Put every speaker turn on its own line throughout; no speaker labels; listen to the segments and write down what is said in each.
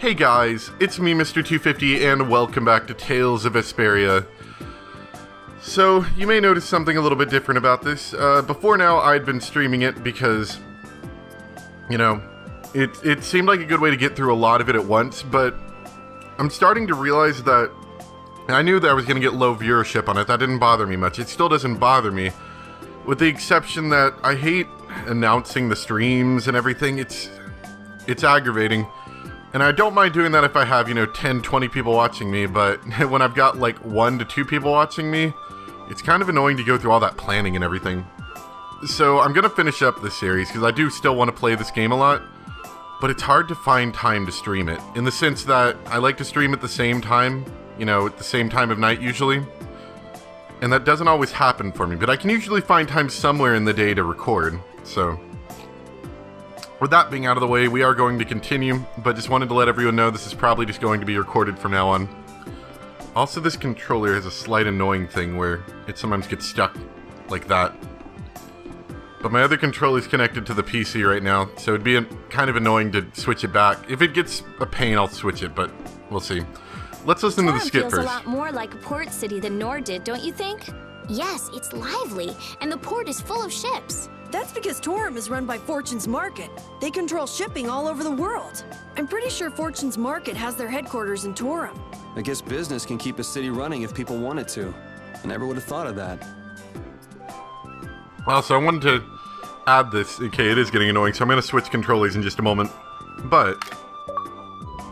Hey guys, it's me, Mr. 250, and welcome back to Tales of Vesperia. So, you may notice something a little bit different about this. Before now, I'd been streaming it because, you know, it seemed like a good way to get through a lot of it at once, but I'm starting to realize that I knew that I was going to get low viewership on it. That didn't bother me much. It still doesn't bother me, with the exception that I hate announcing the streams and everything. It's aggravating. And I don't mind doing that if I have, 10, 20 people watching me, but when I've got like 1 to 2 people watching me, it's kind of annoying to go through all that planning and everything. So I'm going to finish up this series, because I do still want to play this game a lot, but it's hard to find time to stream it, in the sense that I like to stream at the same time, at the same time of night usually, and that doesn't always happen for me, but I can usually find time somewhere in the day to record, so... With that being out of the way, we are going to continue, but just wanted to let everyone know this is probably just going to be recorded from now on. Also, this controller has a slight annoying thing where it sometimes gets stuck like that. But my other controller is connected to the PC right now, so it'd be kind of annoying to switch it back. If it gets a pain, I'll switch it, but we'll see. Let's listen to the skit first.
Feels a lot more like a port city than Nord did, don't you think?
Yes, it's lively, and the port is full of ships.
That's because Torum is run by Fortune's Market. They control shipping all over the world. I'm pretty sure Fortune's Market has their headquarters in Torum.
I guess business can keep a city running if people wanted to. I never would have thought of that.
Also, I wanted to add this. Okay, it is getting annoying, so I'm going to switch controllers in just a moment. But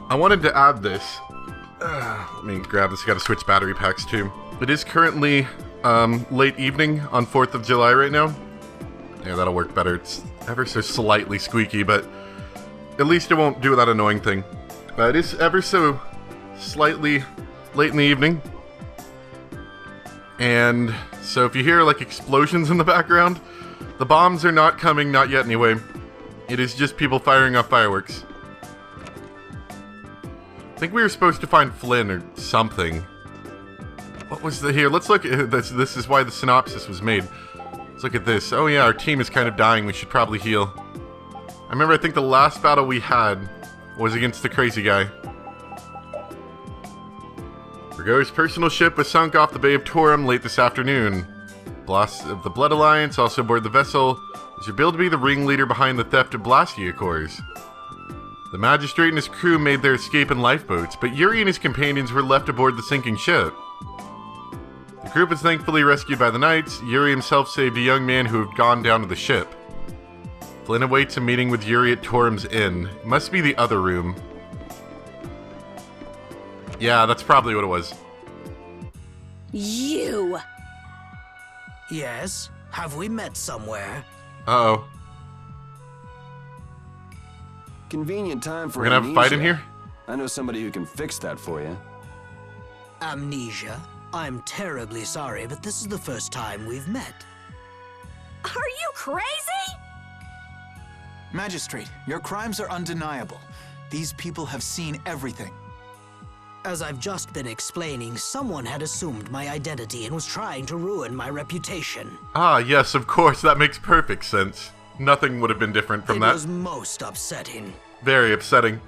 I wanted to add this. Let me grab this. I got to switch battery packs too. It is currently late evening on 4th of July right now. Yeah, that'll work better. It's ever so slightly squeaky, but at least it won't do that annoying thing. It is ever so slightly late in the evening. And so if you hear like explosions in the background, the bombs are not coming, not yet anyway. It is just people firing off fireworks. I think we were supposed to find Flynn or something. What was the here? Let's look at this. This is why the synopsis was made. Let's look at this. Oh yeah, our team is kind of dying. We should probably heal. I remember, I think the last battle we had was against the crazy guy. Virgo's personal ship was sunk off the Bay of Torum late this afternoon. Blast of the Blood Alliance, also aboard the vessel, is revealed to be the ringleader behind the theft of Blastia cores. The Magistrate and his crew made their escape in lifeboats, but Yuri and his companions were left aboard the sinking ship. The group was thankfully rescued by the Knights. Yuri himself saved a young man who had gone down to the ship. Flynn awaits a meeting with Yuri at Torum's Inn. It must be the other room. Yeah, that's probably what it was.
You!
Yes? Have we met somewhere?
Uh-oh.
Convenient time for
We're gonna have a fight in here?
I know somebody who can fix that for you.
Amnesia? I'm terribly sorry, but this is the first time we've met.
Are you crazy?
Magistrate, your crimes are undeniable. These people have seen everything.
As I've just been explaining, someone had assumed my identity and was trying to ruin my reputation.
Ah, yes, of course. That makes perfect sense. Nothing would have been different from that.
It was most upsetting.
Very upsetting.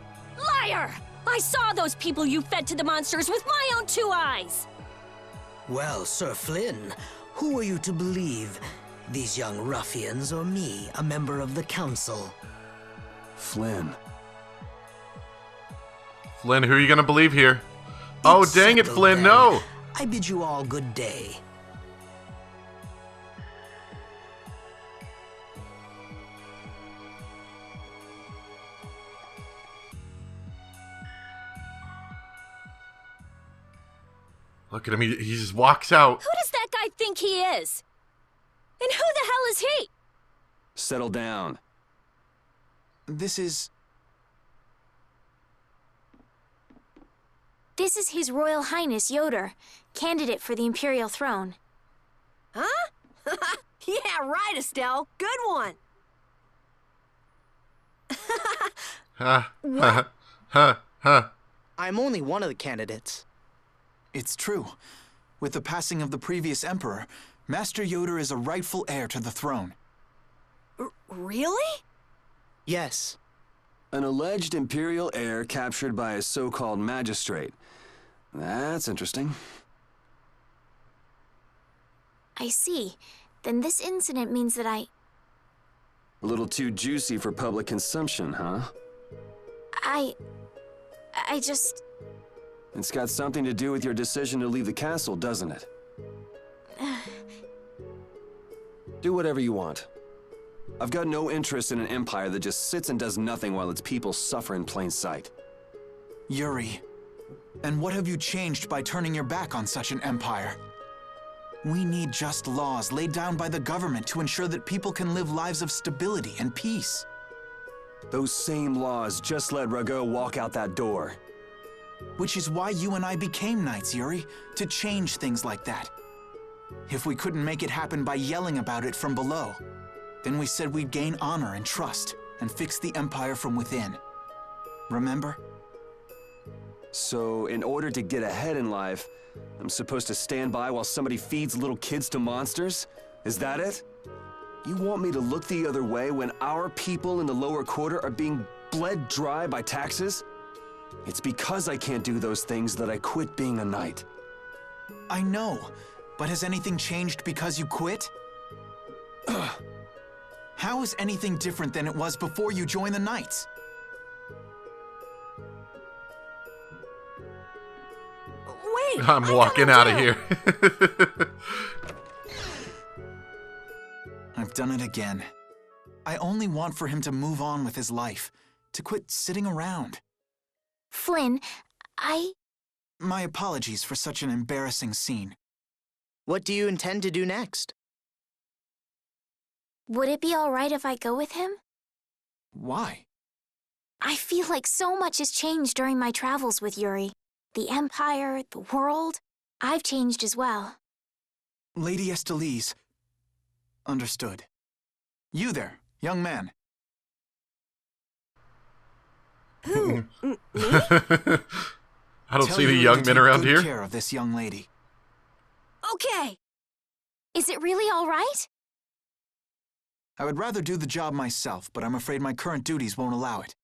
Liar! I saw those people you fed to the monsters with my own 2 eyes!
Well, Sir Flynn, who are you to believe? These young ruffians or me, a member of the council?
Flynn.
Flynn, who are you gonna believe here? Oh, dang it, Flynn,
then.
no!
I bid you all good day.
Look at him, he just walks out.
Who does that guy think he is? And who the hell is he?
Settle down.
This is
His Royal Highness Yoder, candidate for the Imperial throne.
Huh? Yeah, right, Estelle. Good one.
Ha, ha, ha, ha.
I'm only one of the candidates.
It's true. With the passing of the previous emperor, Master Yoder is a rightful heir to the throne.
Really?
Yes.
An alleged Imperial heir captured by a so-called magistrate. That's interesting.
I see. Then this incident means that
A little too juicy for public consumption, huh?
I just...
It's got something to do with your decision to leave the castle, doesn't it? Do whatever you want. I've got no interest in an empire that just sits and does nothing while its people suffer in plain sight.
Yuri, and what have you changed by turning your back on such an empire? We need just laws laid down by the government to ensure that people can live lives of stability and peace.
Those same laws just let Rago walk out that door.
Which is why you and I became knights, Yuri, to change things like that. If we couldn't make it happen by yelling about it from below, then we said we'd gain honor and trust and fix the empire from within. Remember?
So, in order to get ahead in life, I'm supposed to stand by while somebody feeds little kids to monsters? Is that it? You want me to look the other way when our people in the lower quarter are being bled dry by taxes? It's because I can't do those things that I quit being a knight.
I know, but has anything changed because you quit? How is anything different than it was before you joined the Knights?
Wait!
I'm walking out of here.
I've done it again. I only want for him to move on with his life, to quit sitting around.
Flynn,
My apologies for such an embarrassing scene.
What do you intend to do next?
Would it be all right if I go with him?
Why?
I feel like so much has changed during my travels with Yuri. The Empire, the world. I've changed as well.
Lady Estelise. Understood. You there, young man.
Who? Me?
I don't
Tell
see any
Yuri
young
to
men
take
around
good
here.
care of this young lady.
Okay.
Is it really all right?
I would rather do the job myself, but I'm afraid my current duties won't allow it.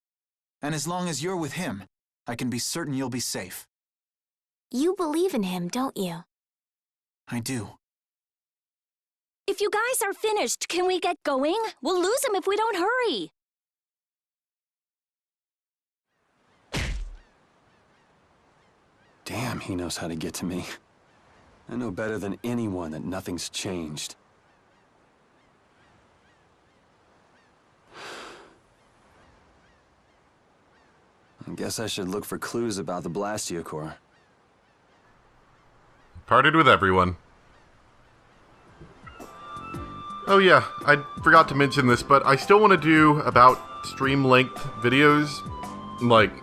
And as long as you're with him, I can be certain you'll be safe.
You believe in him, don't you?
I do.
If you guys are finished, can we get going? We'll lose him if we don't hurry.
Damn, he knows how to get to me. I know better than anyone that nothing's changed. I guess I should look for clues about the Blastia Core.
Parted with everyone. Oh yeah, I forgot to mention this, but I still want to do about stream length videos. Like,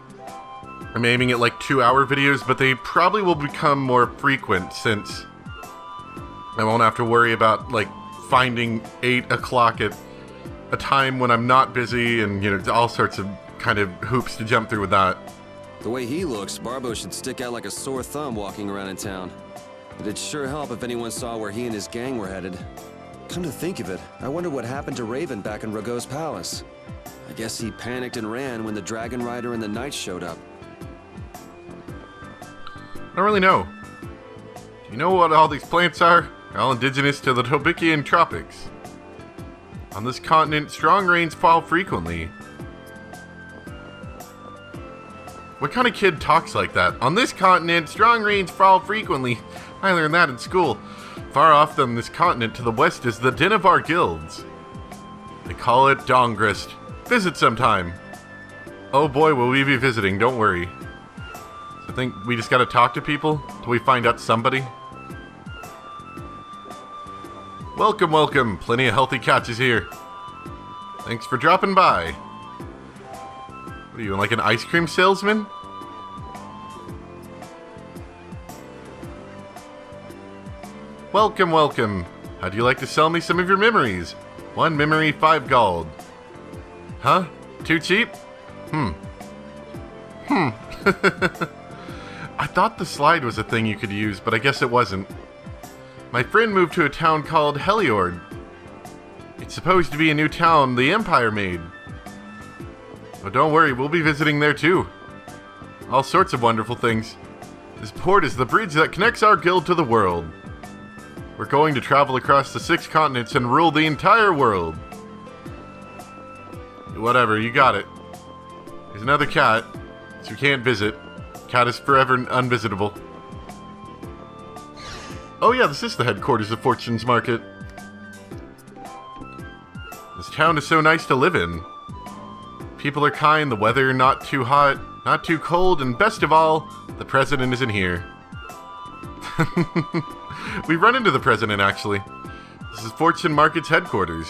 I'm aiming at like 2-hour videos, but they probably will become more frequent since I won't have to worry about like finding 8 o'clock at a time when I'm not busy and, you know, all sorts of kind of hoops to jump through with that.
The way he looks, Barbo should stick out like a sore thumb walking around in town. But it'd sure help if anyone saw where he and his gang were headed. Come to think of it, I wonder what happened to Raven back in Rago's palace. I guess he panicked and ran when the Dragon Rider and the Knights showed up.
I don't really know. Do you know what all these plants are? They're all indigenous to the Tobikian tropics. On this continent, strong rains fall frequently. What kind of kid talks like that? On this continent, strong rains fall frequently. I learned that in school. Far off from this continent to the west is the Den of our guilds. They call it Dongrist. Visit sometime. Oh boy, will we be visiting, don't worry. So I think we just gotta talk to people till we find out somebody. Welcome, welcome. Plenty of healthy catches here. Thanks for dropping by. What are you, like an ice cream salesman? Welcome, welcome. How'd you like to sell me some of your memories? 1 memory, 5 gold. Huh? Too cheap? I thought the slide was a thing you could use, but I guess it wasn't. My friend moved to a town called Heliord. It's supposed to be a new town the Empire made. But don't worry, we'll be visiting there too. All sorts of wonderful things. This port is the bridge that connects our guild to the world. We're going to travel across the 6 continents and rule the entire world. Whatever, you got it. There's another cat, so you can't visit. Cat is forever unvisitable. Oh yeah, this is the headquarters of Fortune's Market. This town is so nice to live in. People are kind, the weather not too hot, not too cold, and best of all, the president isn't here. We've run into the president, actually. This is Fortune Market's headquarters.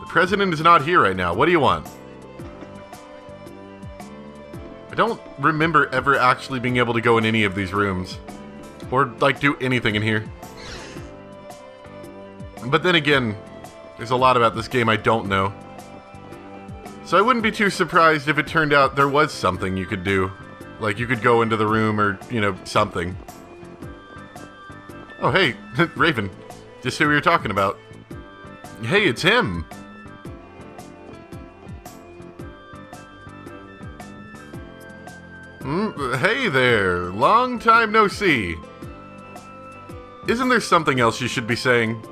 The president is not here right now. What do you want? I don't remember ever actually being able to go in any of these rooms. Or, like, do anything in here. But then again, there's a lot about this game I don't know. So I wouldn't be too surprised if it turned out there was something you could do. Like, you could go into the room or, you know, something. Oh, hey, Raven. Just who we were talking about. Hey, it's him! Hey there, long time no see. Isn't there something else you should be saying?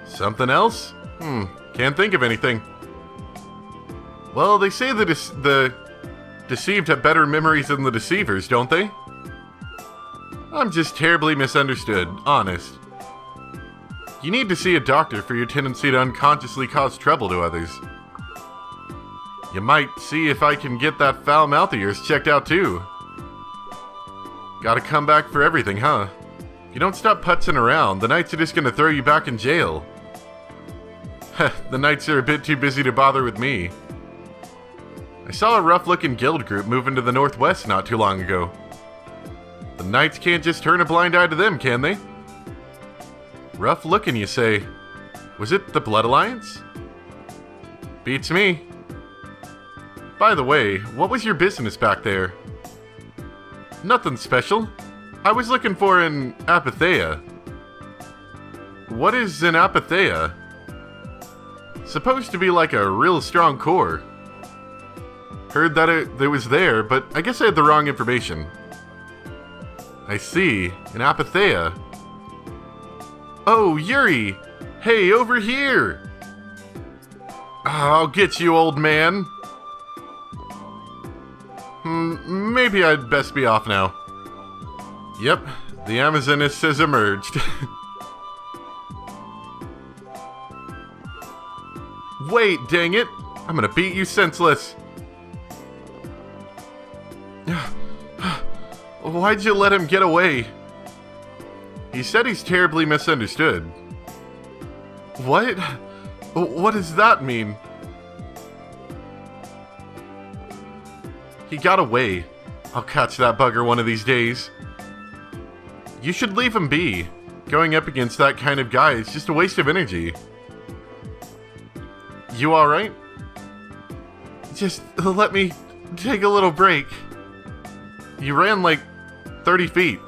Something else? Can't think of anything. Well, they say that the deceived have better memories than the deceivers, don't they? I'm just terribly misunderstood, honest. You need to see a doctor for your tendency to unconsciously cause trouble to others. You might see if I can get that foul mouth of yours checked out too. Gotta come back for everything, huh? If you don't stop putzing around, the knights are just gonna throw you back in jail. The knights are a bit too busy to bother with me. I saw a rough-looking guild group move into the northwest not too long ago. The knights can't just turn a blind eye to them, can they? Rough-looking, you say? Was it the Blood Alliance? Beats me. By the way, what was your business back there? Nothing special. I was looking for an apatheia. What is an apatheia? Supposed to be like a real strong core. Heard that it was there, but I guess I had the wrong information. I see. An apatheia. Oh, Yuri! Hey, over here! I'll get you, old man. Maybe I'd best be off now. Yep, the Amazoness has emerged. Wait, dang it! I'm gonna beat you senseless. Why'd you let him get away? He said he's terribly misunderstood. What? What does that mean? He got away. I'll catch that bugger one of these days. You should leave him be. Going up against that kind of guy is just a waste of energy. You alright? Just let me take a little break. You ran like 30 feet.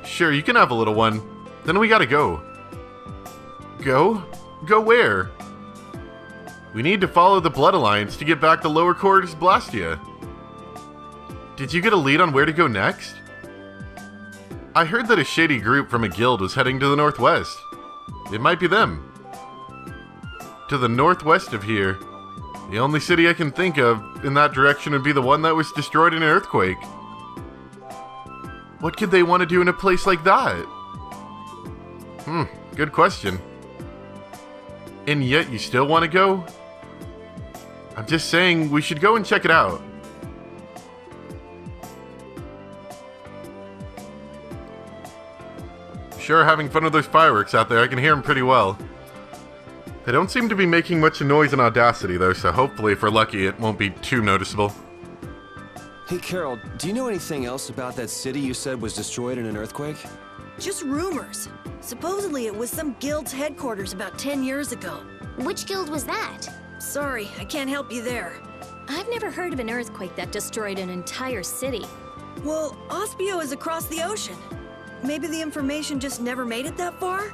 Sure, you can have a little one. Then we gotta go. Go? Go where? We need to follow the Blood Alliance to get back to lower quarters Blastia. Did you get a lead on where to go next? I heard that a shady group from a guild was heading to the northwest. It might be them. To the northwest of here. The only city I can think of in that direction would be the one that was destroyed in an earthquake. What could they want to do in a place like that? Good question. And yet you still want to go? I'm just saying we should go and check it out. Sure, having fun with those fireworks out there. I can hear them pretty well. They don't seem to be making much noise in Audacity though, so hopefully if we're lucky it won't be too noticeable.
Hey, Carol, do you know anything else about that city you said was destroyed in an earthquake?
Just rumors. Supposedly it was some guild's headquarters about 10 years ago.
Which guild was that?
Sorry, I can't help you there.
I've never heard of an earthquake that destroyed an entire city.
Well, Ospio is across the ocean. Maybe the information just never made it that far?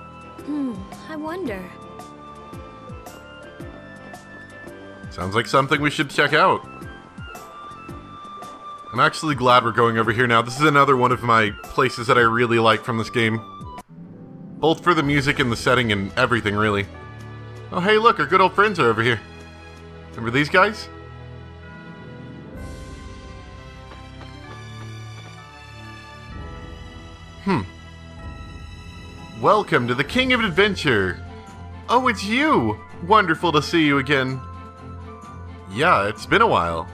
I wonder.
Sounds like something we should check out. I'm actually glad we're going over here now. This is another one of my places that I really like from this game. Both for the music and the setting and everything, really. Oh, hey, look, our good old friends are over here. Remember these guys? Welcome to the King of Adventure. Oh, it's you. Wonderful to see you again. Yeah, it's been a while.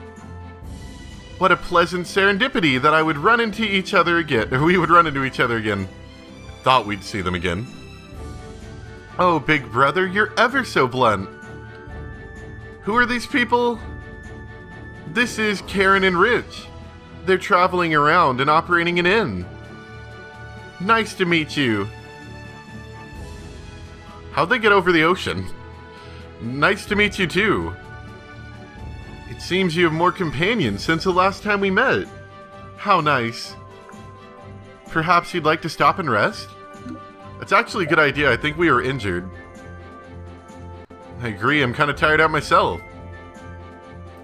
What a pleasant serendipity that I would run into each other again. Or we would run into each other again. Thought we'd see them again. Oh, big brother, you're ever so blunt. Who are these people? This is Karen and Rich. They're traveling around and operating an inn. Nice to meet you. How'd they get over the ocean? Nice to meet you too. It seems you have more companions since the last time we met. How nice. Perhaps you'd like to stop and rest? That's actually a good idea. I think we were injured. I agree, I'm kind of tired out myself.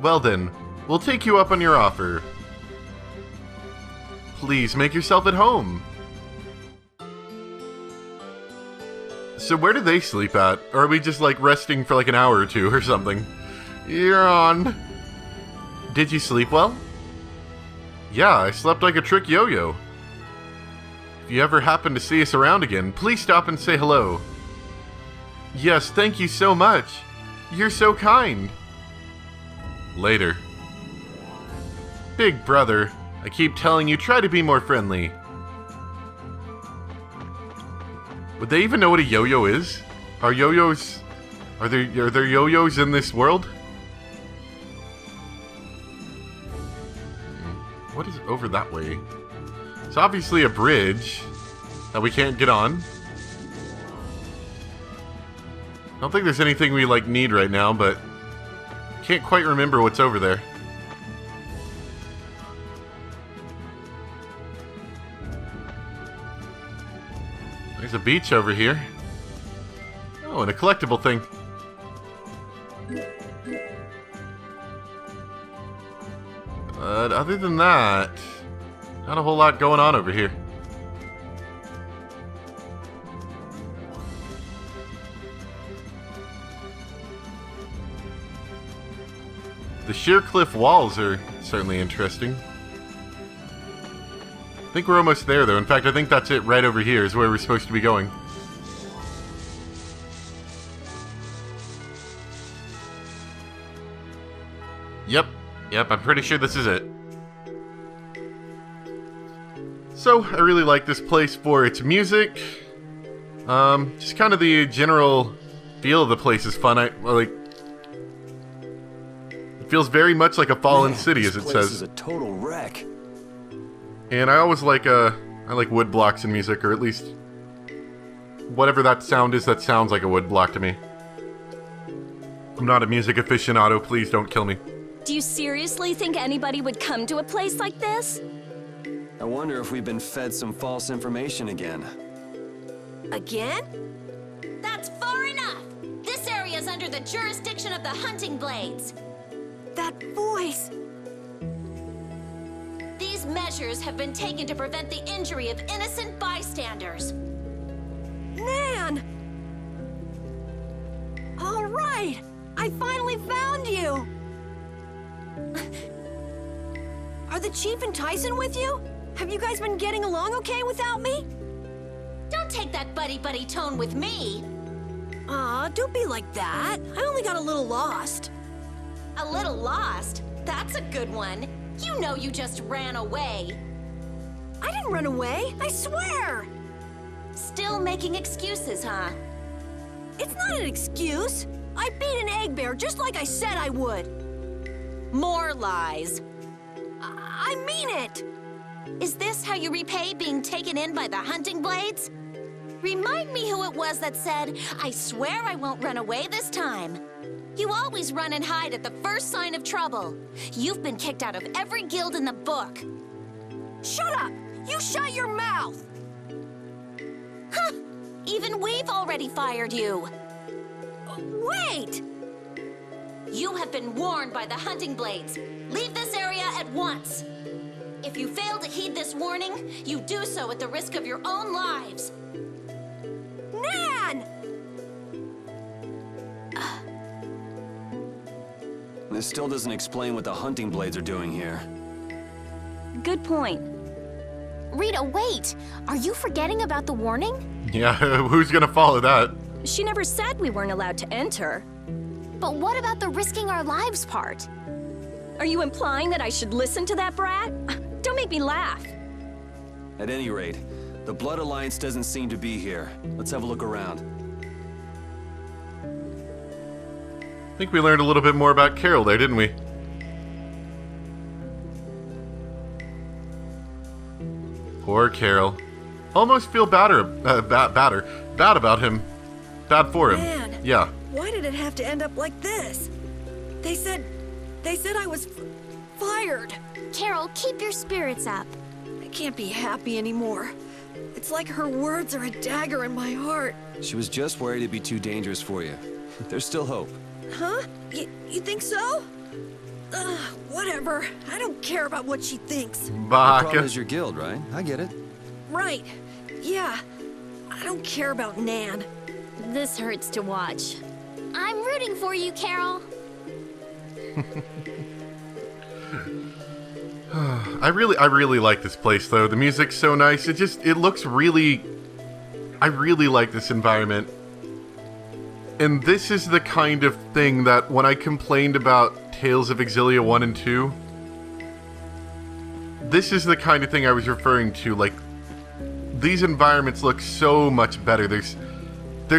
Well then, we'll take you up on your offer. Please make yourself at home. So where do they sleep at? Or are we just like resting for like an hour or two or something? You're on. Did you sleep well? Yeah, I slept like a trick yo-yo. If you ever happen to see us around again, please stop and say hello. Yes, thank you so much. You're so kind. Later. Big brother, I keep telling you, try to be more friendly. Would they even know what a yo-yo is? Are yo-yos... Are there yo-yos in this world? What is over that way? It's obviously a bridge that we can't get on. I don't think there's anything we like need right now, but can't quite remember what's over there. There's a beach over here. Oh, and a collectible thing. But other than that, not a whole lot going on over here. The sheer cliff walls are certainly interesting. I think we're almost there, though. In fact, I think that's it right over here is where we're supposed to be going. Yep, I'm pretty sure this is it. So, I really like this place for its music. Just kind of the general feel of the place is fun. It feels very much like a fallen city, as it says.
This is a total wreck.
And I always like I like wood blocks in music, or at least whatever that sound is that sounds like a wood block to me. I'm not a music aficionado, please don't kill me.
Do you seriously think anybody would come to a place like this?
I wonder if we've been fed some false information again.
Again?
That's far enough! This area's under the jurisdiction of the Hunting Blades.
That voice!
These measures have been taken to prevent the injury of innocent bystanders.
Nan! All right! I finally found you! Are the Chief and Tyson with you? Have you guys been getting along okay without me?
Don't take that buddy-buddy tone with me.
Aw, don't be like that. I only got a little lost.
A little lost? That's a good one. You know you just ran away.
I didn't run away, I swear!
Still making excuses, huh?
It's not an excuse. I beat an egg bear just like I said I would.
More lies.
I mean it!
Is this how you repay being taken in by the Hunting Blades? Remind me who it was that said, "I swear I won't run away this time." You always run and hide at the first sign of trouble. You've been kicked out of every guild in the book.
Shut up! You shut your mouth!
Huh! Even we've already fired you.
Wait!
You have been warned by the hunting blades. Leave this area at once. If you fail to heed this warning, you do so at the risk of your own lives.
Nan!
This still doesn't explain what the hunting blades are doing here.
Good point.
Rita, wait! Are you forgetting about the warning?
Yeah, who's gonna follow that?
She never said we weren't allowed to enter.
But what about the risking our lives part?
Are you implying that I should listen to that brat? Don't make me laugh.
At any rate, the Blood Alliance doesn't seem to be here. Let's have a look around.
I think we learned a little bit more about Carol there, didn't we? Poor Carol. Almost feel bad about him. Bad for him.
Man.
Yeah.
Why did it have to end up like this? They said I was fired.
Carol, keep your spirits up.
I can't be happy anymore. It's like her words are a dagger in my heart.
She was just worried it'd be too dangerous for you. There's still hope.
Huh? You think so? Whatever. I don't care about what she thinks.
The problem
Baka.
is your guild, right? I get it.
Right. Yeah. I don't care about Nan.
This hurts to watch.
I'm rooting for you, Carol.
I really like this place though. The music's so nice. It looks really... I really like this environment. And this is the kind of thing that when I complained about Tales of Exilia 1 and 2, this is the kind of thing I was referring to. Like, these environments look so much better. There's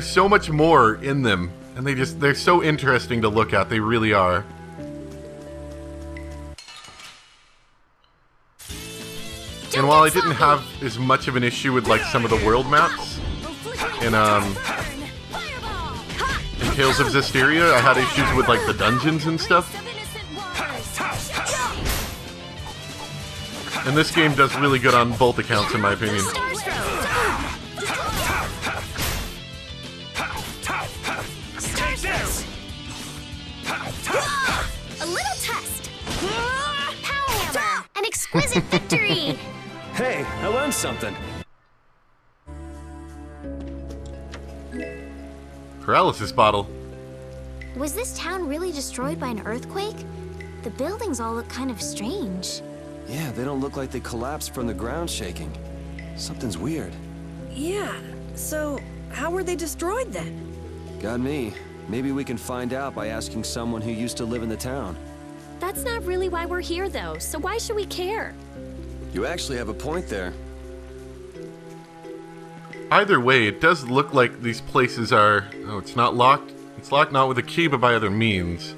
so much more in them. And they're so interesting to look at. They really are. And while I didn't have as much of an issue with like some of the world maps in Tales of Vesperia, I had issues with like the dungeons and stuff. And this game does really good on both accounts, in my opinion.
A little test. Power hammer. An exquisite victory.
Hey, I learned something.
Paralysis bottle.
Was this town really destroyed by an earthquake? The buildings all look kind of strange.
Yeah, they don't look like they collapsed from the ground shaking. Something's weird.
Yeah. So, how were they destroyed then?
Got me. Maybe we can find out by asking someone who used to live in the town.
That's not really why we're here, though, so why should we care?
You actually have a point there.
Either way, it does look like these places are... Oh, it's not locked. It's locked not with a key, but by other means.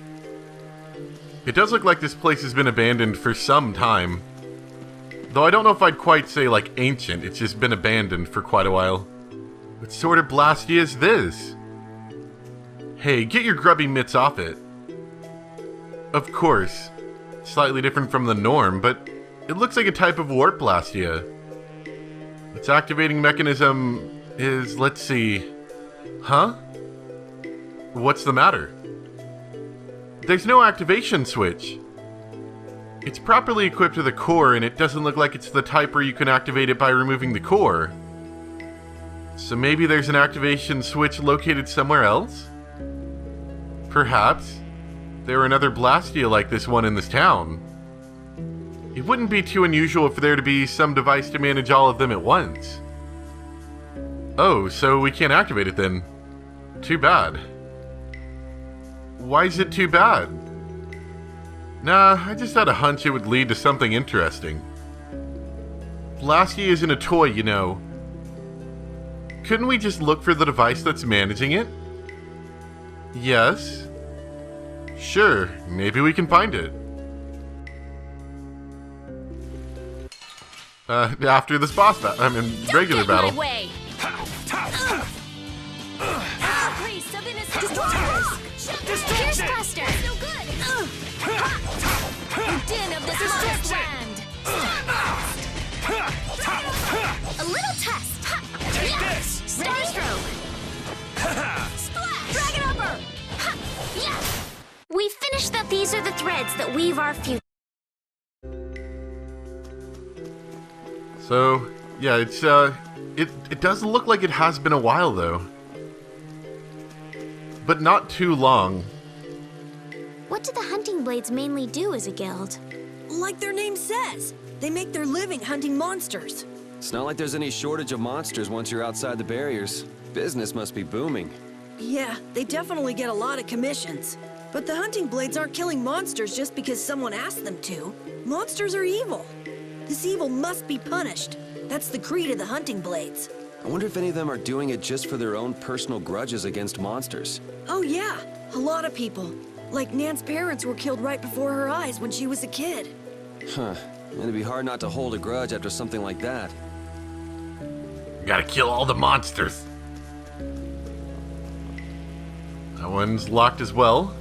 It does look like this place has been abandoned for some time. Though I don't know if I'd quite say, like, ancient. It's just been abandoned for quite a while. What sort of blastia is this? Hey, get your grubby mitts off it. Of course. Slightly different from the norm, but it looks like a type of warp blastia. Its activating mechanism is, let's see... Huh? What's the matter? There's no activation switch. It's properly equipped with a core, and it doesn't look like it's the type where you can activate it by removing the core. So maybe there's an activation switch located somewhere else? Perhaps there were another Blastia like this one in this town. It wouldn't be too unusual for there to be some device to manage all of them at once. Oh, so we can't activate it then. Too bad. Why is it too bad? Nah, I just had a hunch it would lead to something interesting. Blastia isn't a toy, you know. Couldn't we just look for the device that's managing it? Yes. Sure, maybe we can find it. After this boss battle, regular battle.
My way. Priest of innocent
Pierce Buster.
No good. Din of this lost land.
A little test.
Take this. Starstroke.
Splash.
Dragon upper.
Yeah. We finished. threads that weave our future.
So, yeah, it does look like it has been a while, though. But not too long.
What do the Hunting Blades mainly do as a guild?
Like their name says, they make their living hunting monsters.
It's not like there's any shortage of monsters once you're outside the barriers. Business must be booming.
Yeah, they definitely get a lot of commissions. But the Hunting Blades aren't killing monsters just because someone asked them to. Monsters are evil. This evil must be punished. That's the creed of the Hunting Blades.
I wonder if any of them are doing it just for their own personal grudges against monsters.
Oh yeah, a lot of people. Like Nan's parents were killed right before her eyes when she was a kid.
Huh. It'd be hard not to hold a grudge after something like that.
Gotta kill all the monsters. That one's locked as well.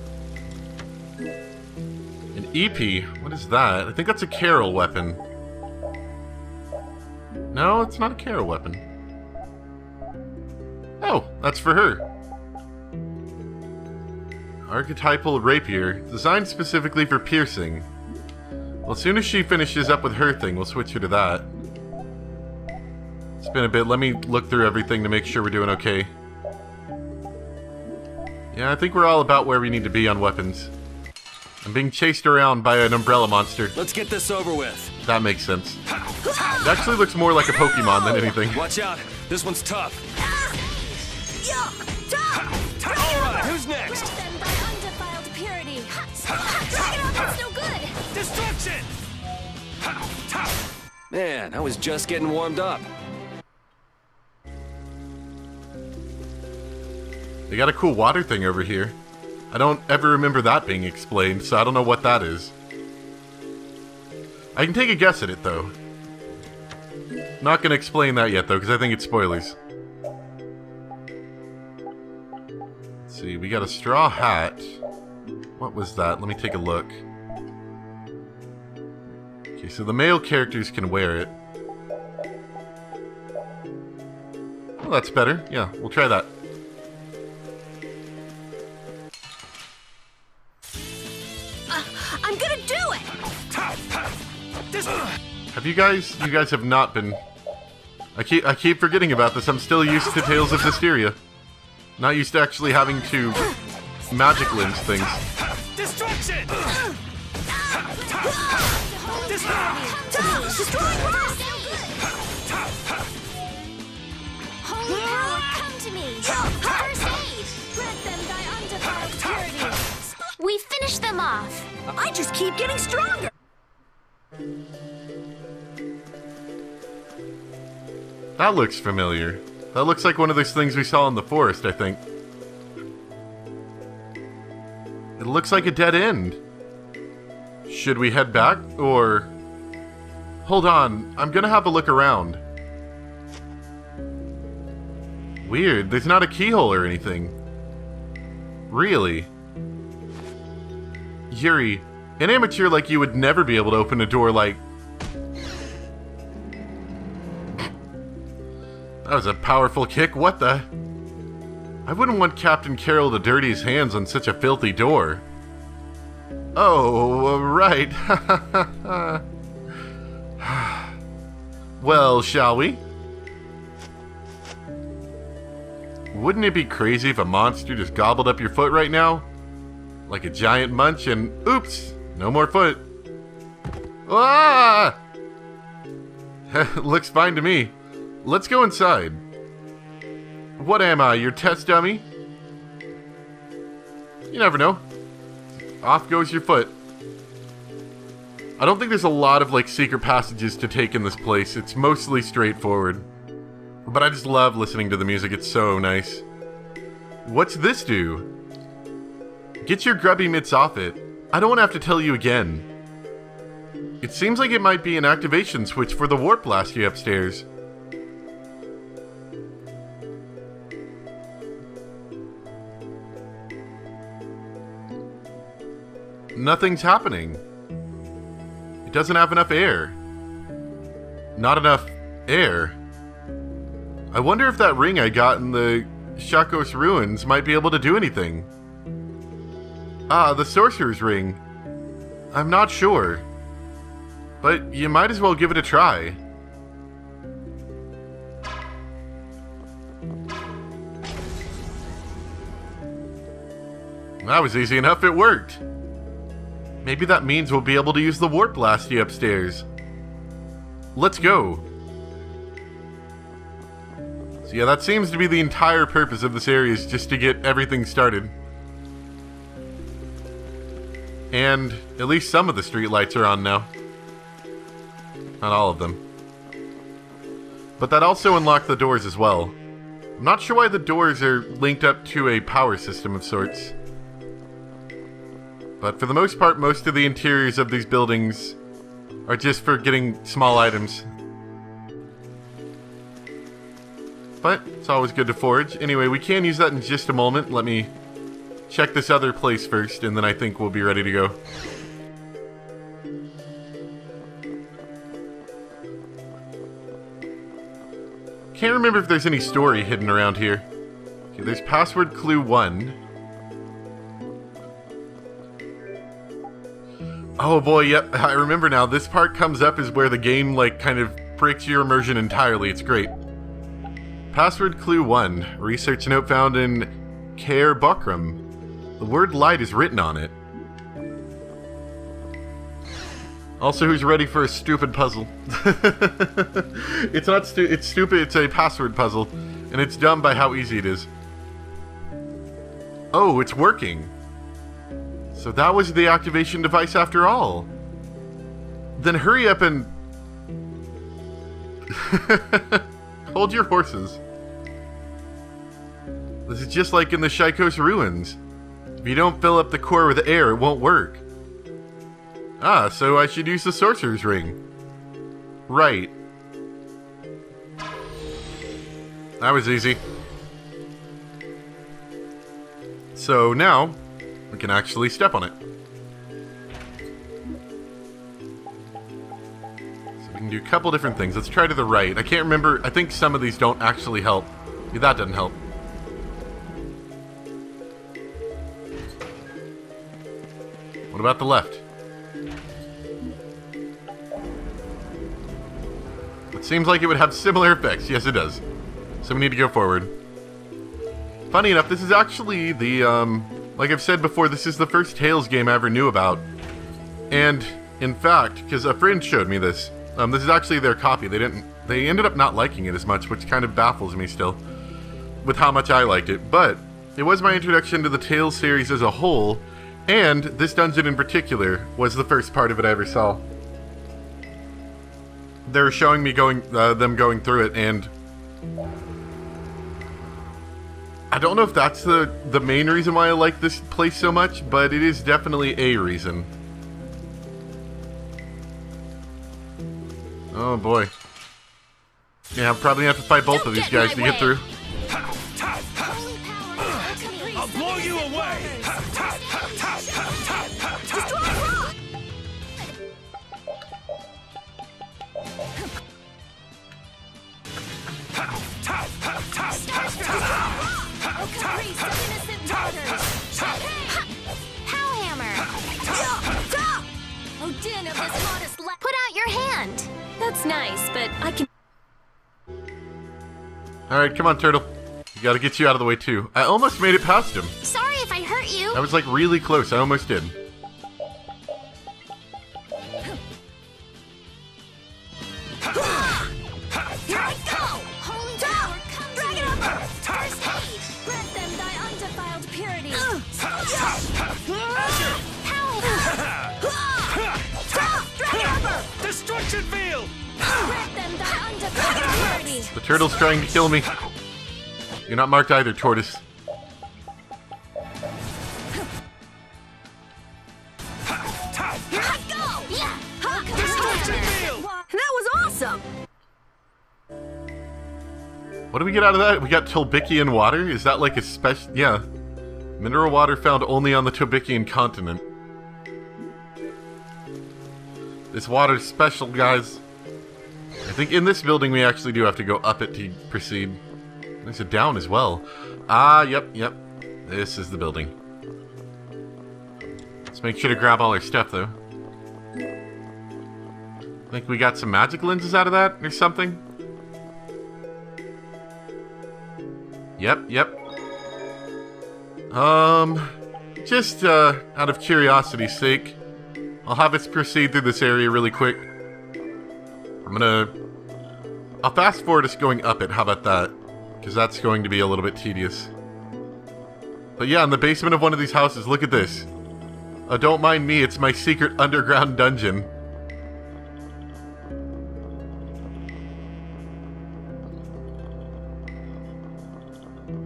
An EP? What is that? I think that's a Carol weapon. No, it's not a Carol weapon. Oh, that's for her. Archetypal rapier, designed specifically for piercing. Well, as soon as she finishes up with her thing, we'll switch her to that. It's been a bit. Let me look through everything to make sure we're doing okay. Yeah, I think we're all about where we need to be on weapons. I'm being chased around by an umbrella monster.
Let's get this over with.
That makes sense. It actually looks more like a Pokemon than anything.
Watch out. This one's tough. Alright, who's next?
Them by undefiled purity. Drag it off, it's no good.
Destruction! Man, I was just getting warmed up.
They got a cool water thing over here. I don't ever remember that being explained, so I don't know what that is. I can take a guess at it, though. Not gonna explain that yet, though, because I think it's spoilers. Let's see, we got a straw hat. What was that? Let me take a look. Okay, so the male characters can wear it. Well, that's better. Yeah, we'll try that.
I'm gonna do it!
Have you guys have not been... I keep forgetting about this. I'm still used to Tales of Vesperia. Not used to actually having to magic lens things.
Destruction!
Holy power, come to me. First aid. Grant them thy undefiled purity. We finish them off.
I just keep getting stronger!
That looks familiar. That looks like one of those things we saw in the forest, I think. It looks like a dead end. Should we head back, or... Hold on, I'm gonna have a look around. Weird, there's not a keyhole or anything. Really? Yuri, an amateur like you would never be able to open a door like... That was a powerful kick, what the? I wouldn't want Captain Carroll to dirty his hands on such a filthy door. Oh, right. Well, shall we? Wouldn't it be crazy if a monster just gobbled up your foot right now? Like a giant munch and oops, no more foot. Ah! Looks fine to me. Let's go inside. What am I, your test dummy? You never know. Off goes your foot. I don't think there's a lot of, like, secret passages to take in this place. It's mostly straightforward. But I just love listening to the music. It's so nice. What's this do? Get your grubby mitts off it. I don't want to have to tell you again. It seems like it might be an activation switch for the warp lasky upstairs. Nothing's happening. It doesn't have enough air. Not enough air. I wonder if that ring I got in the Shakos ruins might be able to do anything. Ah, the sorcerer's ring. I'm not sure. But you might as well give it a try. That was easy enough, it worked. Maybe that means we'll be able to use the warp blasty upstairs. Let's go. So yeah, that seems to be the entire purpose of this area, is just to get everything started. And at least some of the streetlights are on now. Not all of them. But that also unlocked the doors as well. I'm not sure why the doors are linked up to a power system of sorts. But for the most part, most of the interiors of these buildings are just for getting small items. But it's always good to forage. Anyway, we can use that in just a moment. Let me check this other place first, and then I think we'll be ready to go. Can't remember if there's any story hidden around here. Okay, there's password clue 1. Oh boy, yep, I remember now. This part comes up is where the game, like, kind of breaks your immersion entirely. It's great. Password clue 1. Research note found in Caer Buckram. The word light is written on it. Also, who's ready for a stupid puzzle? It's not it's stupid, it's a password puzzle. And it's dumb by how easy it is. Oh, it's working. So that was the activation device after all. Then hurry up and... hold your horses. This is just like in the Shaikos ruins. If you don't fill up the core with air, it won't work. Ah, so I should use the Sorcerer's Ring. Right. That was easy. So now, we can actually step on it. So we can do a couple different things. Let's try to the right. I can't remember. I think some of these don't actually help. Yeah, that doesn't help. What about the left? It seems like it would have similar effects. Yes, it does. So we need to go forward. Funny enough, this is actually the, like I've said before, this is the first Tales game I ever knew about. And, in fact, because a friend showed me this, this is actually their copy. They ended up not liking it as much, which kind of baffles me still, with how much I liked it. But, it was my introduction to the Tales series as a whole, and this dungeon in particular was the first part of it I ever saw. They were showing me them going through it, and I don't know if that's the main reason why I like this place so much, but it is definitely a reason. Oh boy. Yeah, I'll probably have to fight both of these guys to get through.
I'll blow you away!
Put out your hand.
That's nice, but I can...
Alright, come on, Turtle. We gotta get you out of the way, too. I almost made it past him.
Sorry if I hurt you.
I was, like, really close. I almost did.
Here I go! Holy power comes in you! First aid! Let them thy undefiled purity!
Destruction field!
Let them thy undefiled purity!
The turtle's trying to kill me. You're not marked either, Tortoise.
Here I go! Yeah! Destruction field!
That was awesome!
What do we get out of that? We got Tolbician water? Is that like a special... Yeah. Mineral water found only on the Tolbician continent. This water's special, guys. I think in this building we actually do have to go up it to proceed. There's a down as well. Ah, yep. This is the building. Let's make sure to grab all our stuff, though. think we got some magic lenses out of that or something. Yep. Just out of curiosity's sake, I'll have us proceed through this area really quick. I'll fast forward us going up it, how about that? Because that's going to be a little bit tedious. But yeah, in the basement of one of these houses, look at this. Oh, don't mind me, it's my secret underground dungeon.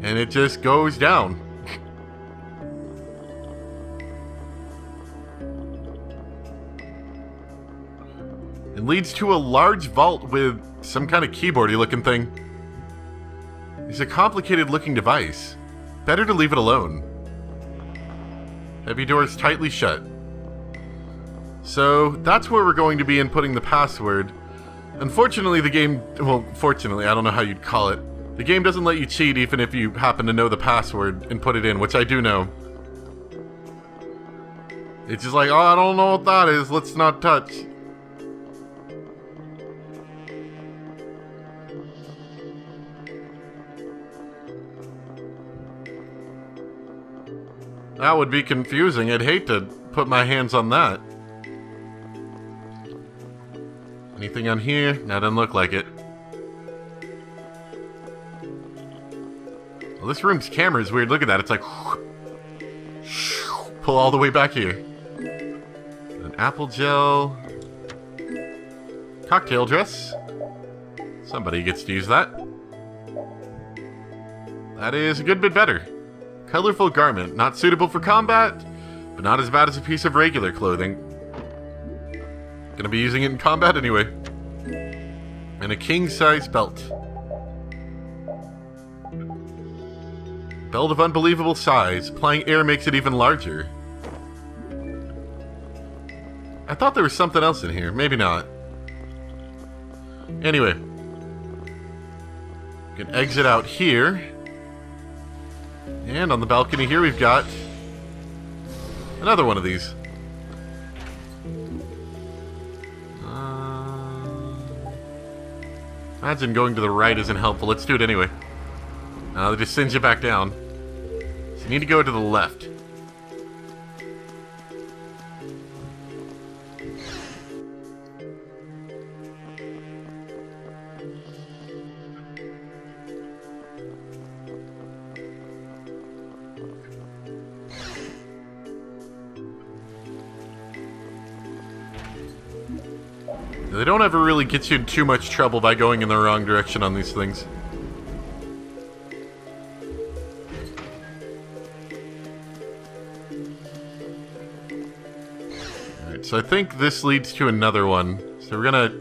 And it just goes down. It leads to a large vault with some kind of keyboardy looking thing. It's a complicated looking device. Better to leave it alone. Heavy doors tightly shut. So that's where we're going to be inputting the password. Unfortunately, the game, well, fortunately, I don't know how you'd call it. The game doesn't let you cheat even if you happen to know the password and put it in, which I do know. It's just like, oh, I don't know what that is, let's not touch. That would be confusing. I'd hate to put my hands on that. Anything on here? That doesn't look like it. Well, this room's camera is weird. Look at that. It's like... pull all the way back here. An apple gel. Cocktail dress. Somebody gets to use that. That is a good bit better. Colorful garment, not suitable for combat, but not as bad as a piece of regular clothing. Gonna be using it in combat anyway. And a king-size belt. Belt of unbelievable size. Applying air makes it even larger. I thought there was something else in here. Maybe not. Anyway. We can exit out here. And on the balcony here we've got another one of these. Imagine going to the right isn't helpful. Let's do it anyway. They just sends you back down. So you need to go to the left. They don't ever really get you in too much trouble by going in the wrong direction on these things. Alright, so I think this leads to another one. So we're gonna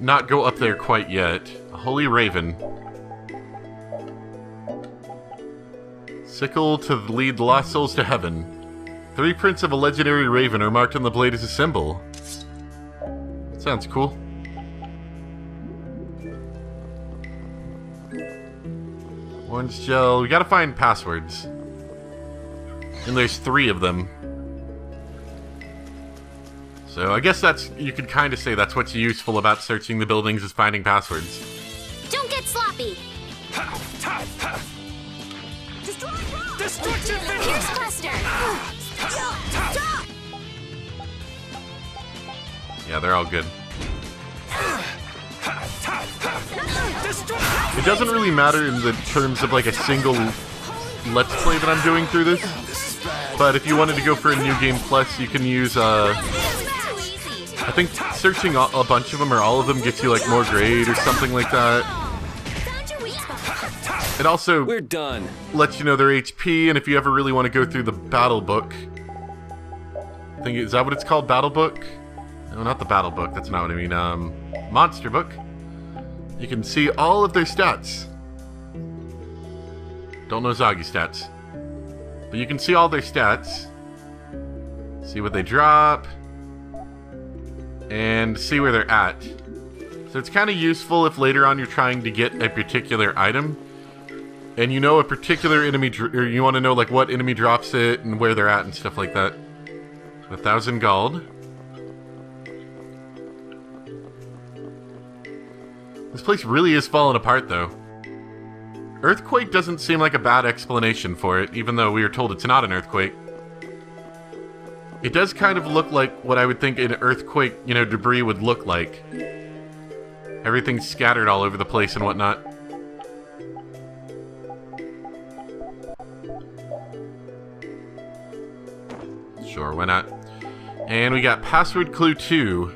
not go up there quite yet. A holy raven. Sickle to lead lost souls to heaven. 3 prints of a legendary raven are marked on the blade as a symbol. Sounds cool. Orange gel. We gotta find passwords. And there's 3 of them. So I guess that's, you could kind of say that's what's useful about searching the buildings is finding passwords.
Don't get sloppy.
Destruction!
Here's Buster. Stop!
Yeah, they're all good. It doesn't really matter in the terms of like a single Let's Play that I'm doing through this. But if you wanted to go for a New Game Plus, you can use, I think searching a bunch of them or all of them gets you like more grade or something like that. It also
We're done.
lets you know their HP, and if you ever really want to go through the battle book. I think, is that what it's called? Battle book? No, not the battle book. That's not what I mean. Monster book. You can see all of their stats. Don't know Zagi stats. But you can see all their stats. See what they drop. And see where they're at. So it's kind of useful if later on you're trying to get a particular item. And you know a particular enemy, or you want to know like what enemy drops it and where they're at and stuff like that. 1,000 gold. This place really is falling apart, though. Earthquake doesn't seem like a bad explanation for it, even though we are told it's not an earthquake. It does kind of look like what I would think an earthquake, you know, debris would look like. Everything's scattered all over the place and whatnot. Sure, why not? And we got password clue 2.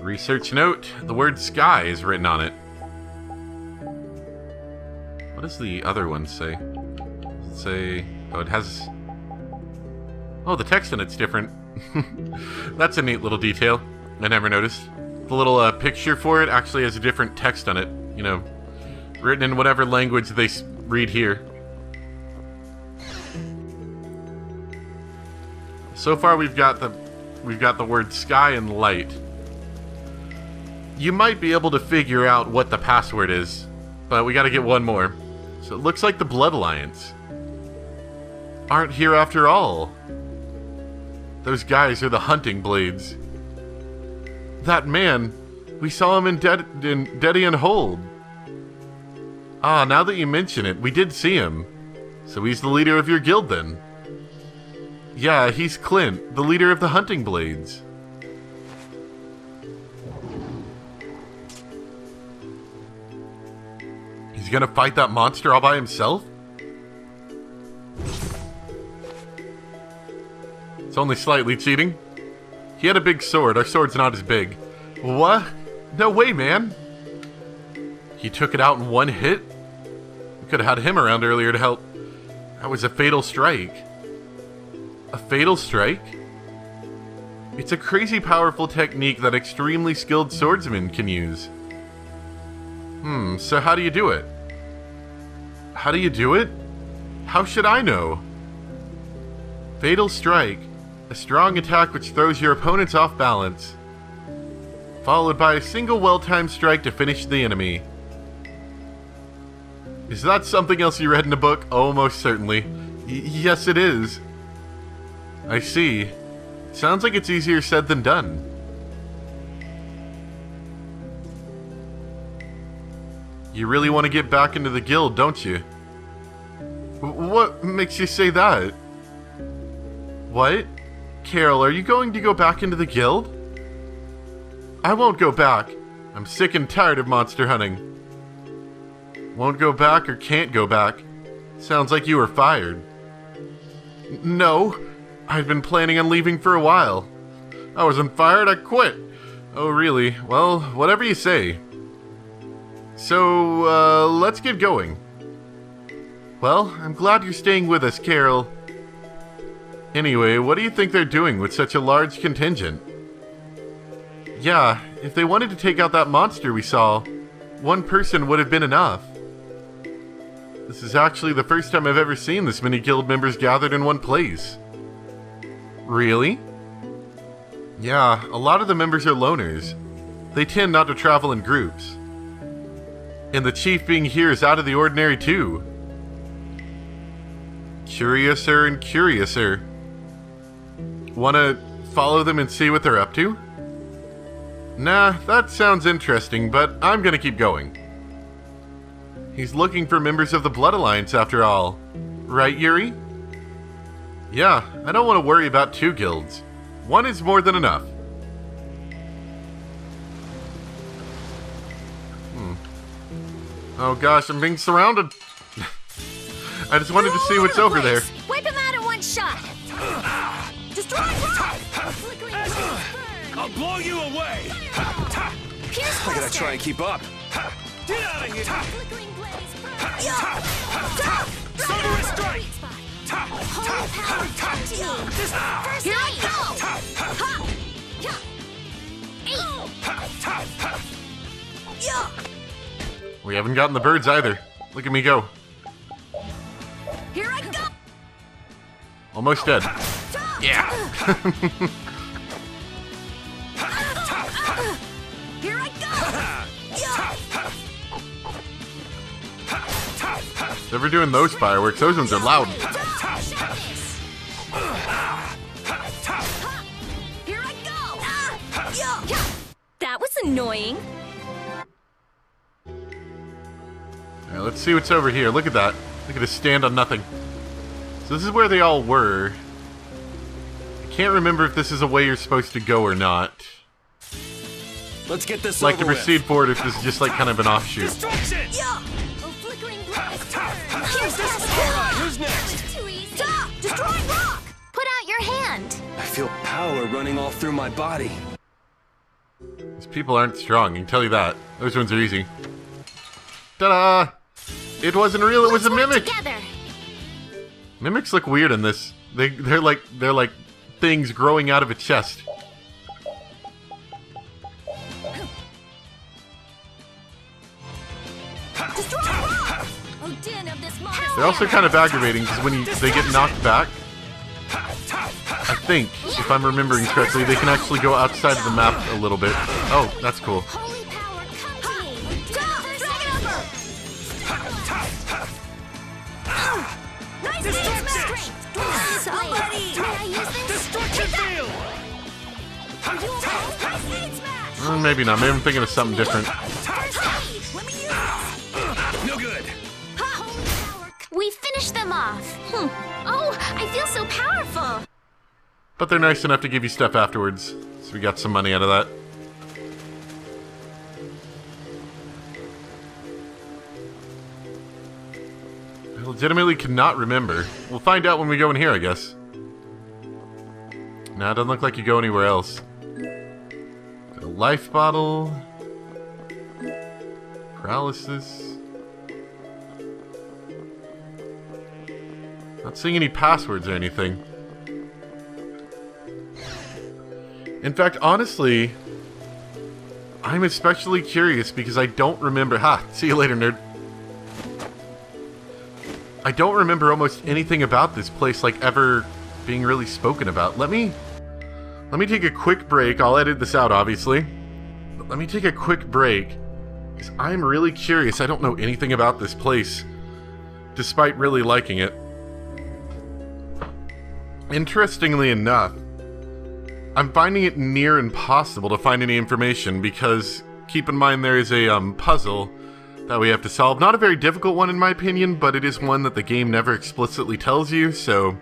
Research note, the word sky is written on it. What does the other one say? Does it say... Oh, it has... Oh, the text in it's different. That's a neat little detail I never noticed. The little picture for it actually has a different text on it. You know, written in whatever language they read here. So far we've got the word sky and light. You might be able to figure out what the password is, but we gotta get one more. So it looks like the Blood Alliance aren't here after all. Those guys are the Hunting Blades. That man, we saw him in Dedian Hold. Ah, now that you mention it, we did see him. So he's the leader of your guild then. Yeah, he's Clint, the leader of the Hunting Blades. He's gonna fight that monster all by himself? It's only slightly cheating. He had a big sword. Our sword's not as big. What? No way, man. He took it out in one hit? We could have had him around earlier to help. That was a fatal strike. A fatal strike? It's a crazy powerful technique that extremely skilled swordsmen can use. So how do you do it? How do you do it? How should I know? Fatal strike. A strong attack which throws your opponents off balance, followed by a single well-timed strike to finish the enemy. Is that something else you read in a book? Oh, most certainly. Yes, it is. I see. Sounds like it's easier said than done. You really want to get back into the guild, don't you? What makes you say that? What? Carol, are you going to go back into the guild? I won't go back. I'm sick and tired of monster hunting. Won't go back or can't go back? Sounds like you were fired. No, I've been planning on leaving for a while. I wasn't fired, I quit. Oh, really? Well, whatever you say. So, let's get going. Well, I'm glad you're staying with us, Carol. Anyway, what do you think they're doing with such a large contingent? Yeah, if they wanted to take out that monster we saw, one person would have been enough. This is actually the first time I've ever seen this many guild members gathered in one place. Really? Yeah, a lot of the members are loners. They tend not to travel in groups. And the chief being here is out of the ordinary too. Curiouser and curiouser. Wanna follow them and see what they're up to? Nah, that sounds interesting, but I'm gonna keep going. He's looking for members of the Blood Alliance after all. Right, Yuri? Yeah, I don't want to worry about 2 guilds. 1 is more than enough. Oh gosh, I'm being surrounded. I just wanted to see what's over there.
Wipe him out in one shot. Destroy rock.
I'll blow you away.
Pierce
I gotta try and keep up. Get out of here.
Flickering blaze burn.
Summer strike.
Whole power come to me. First here I go.
We haven't gotten the birds either. Look at me go.
Here I go.
Almost dead. Yeah.
Here I go.
Never doing those fireworks. Those ones are loud.
Here I go. That was annoying.
Alright, let's see what's over here. Look at that. Look at us stand on nothing. So this is where they all were. I can't remember if this is a way you're supposed to go or not.
Let's get this
I'd like
over
to
with.
proceed forward if this is just like kind of an offshoot.
Destruction!
Yeah! Oh, flickering glass.
Who's next?
Too easy. Stop! Destroy rock! Put out your hand.
I feel power running all through my body.
These people aren't strong, I can tell you that. Those ones are easy. Ta-da! It wasn't real, it was a mimic!
Together.
Mimics look weird in this. They're like things growing out of a chest.
Destroy rock! Oh, din of this monster.
They're also kind of aggravating because when they get knocked back, I think, if I'm remembering correctly, they can actually go outside of the map a little bit. Oh, that's cool.
Holy power, come to me. Stop! Drag it over! Nice
Destruction!
Somebody! May I use this?
Destruction field!
Are you okay? Nice aid smash!
Maybe not. Maybe I'm thinking of something different.
Let me use this!
No good.
Holy power! We finished them off. Oh, I feel so powerful.
But they're nice enough to give you stuff afterwards. So we got some money out of that. I legitimately cannot remember. We'll find out when we go in here, I guess. Nah, it doesn't look like you go anywhere else. Got a life bottle. Paralysis. Not seeing any passwords or anything. In fact, honestly, I'm especially curious because I don't remember... Ha! See you later, nerd. I don't remember almost anything about this place, like, ever being really spoken about. Let me take a quick break. I'll edit this out, obviously. But let me take a quick break, because I'm really curious. I don't know anything about this place, despite really liking it. Interestingly enough, I'm finding it near impossible to find any information because, keep in mind, there is a puzzle that we have to solve. Not a very difficult one in my opinion, but it is one that the game never explicitly tells you, so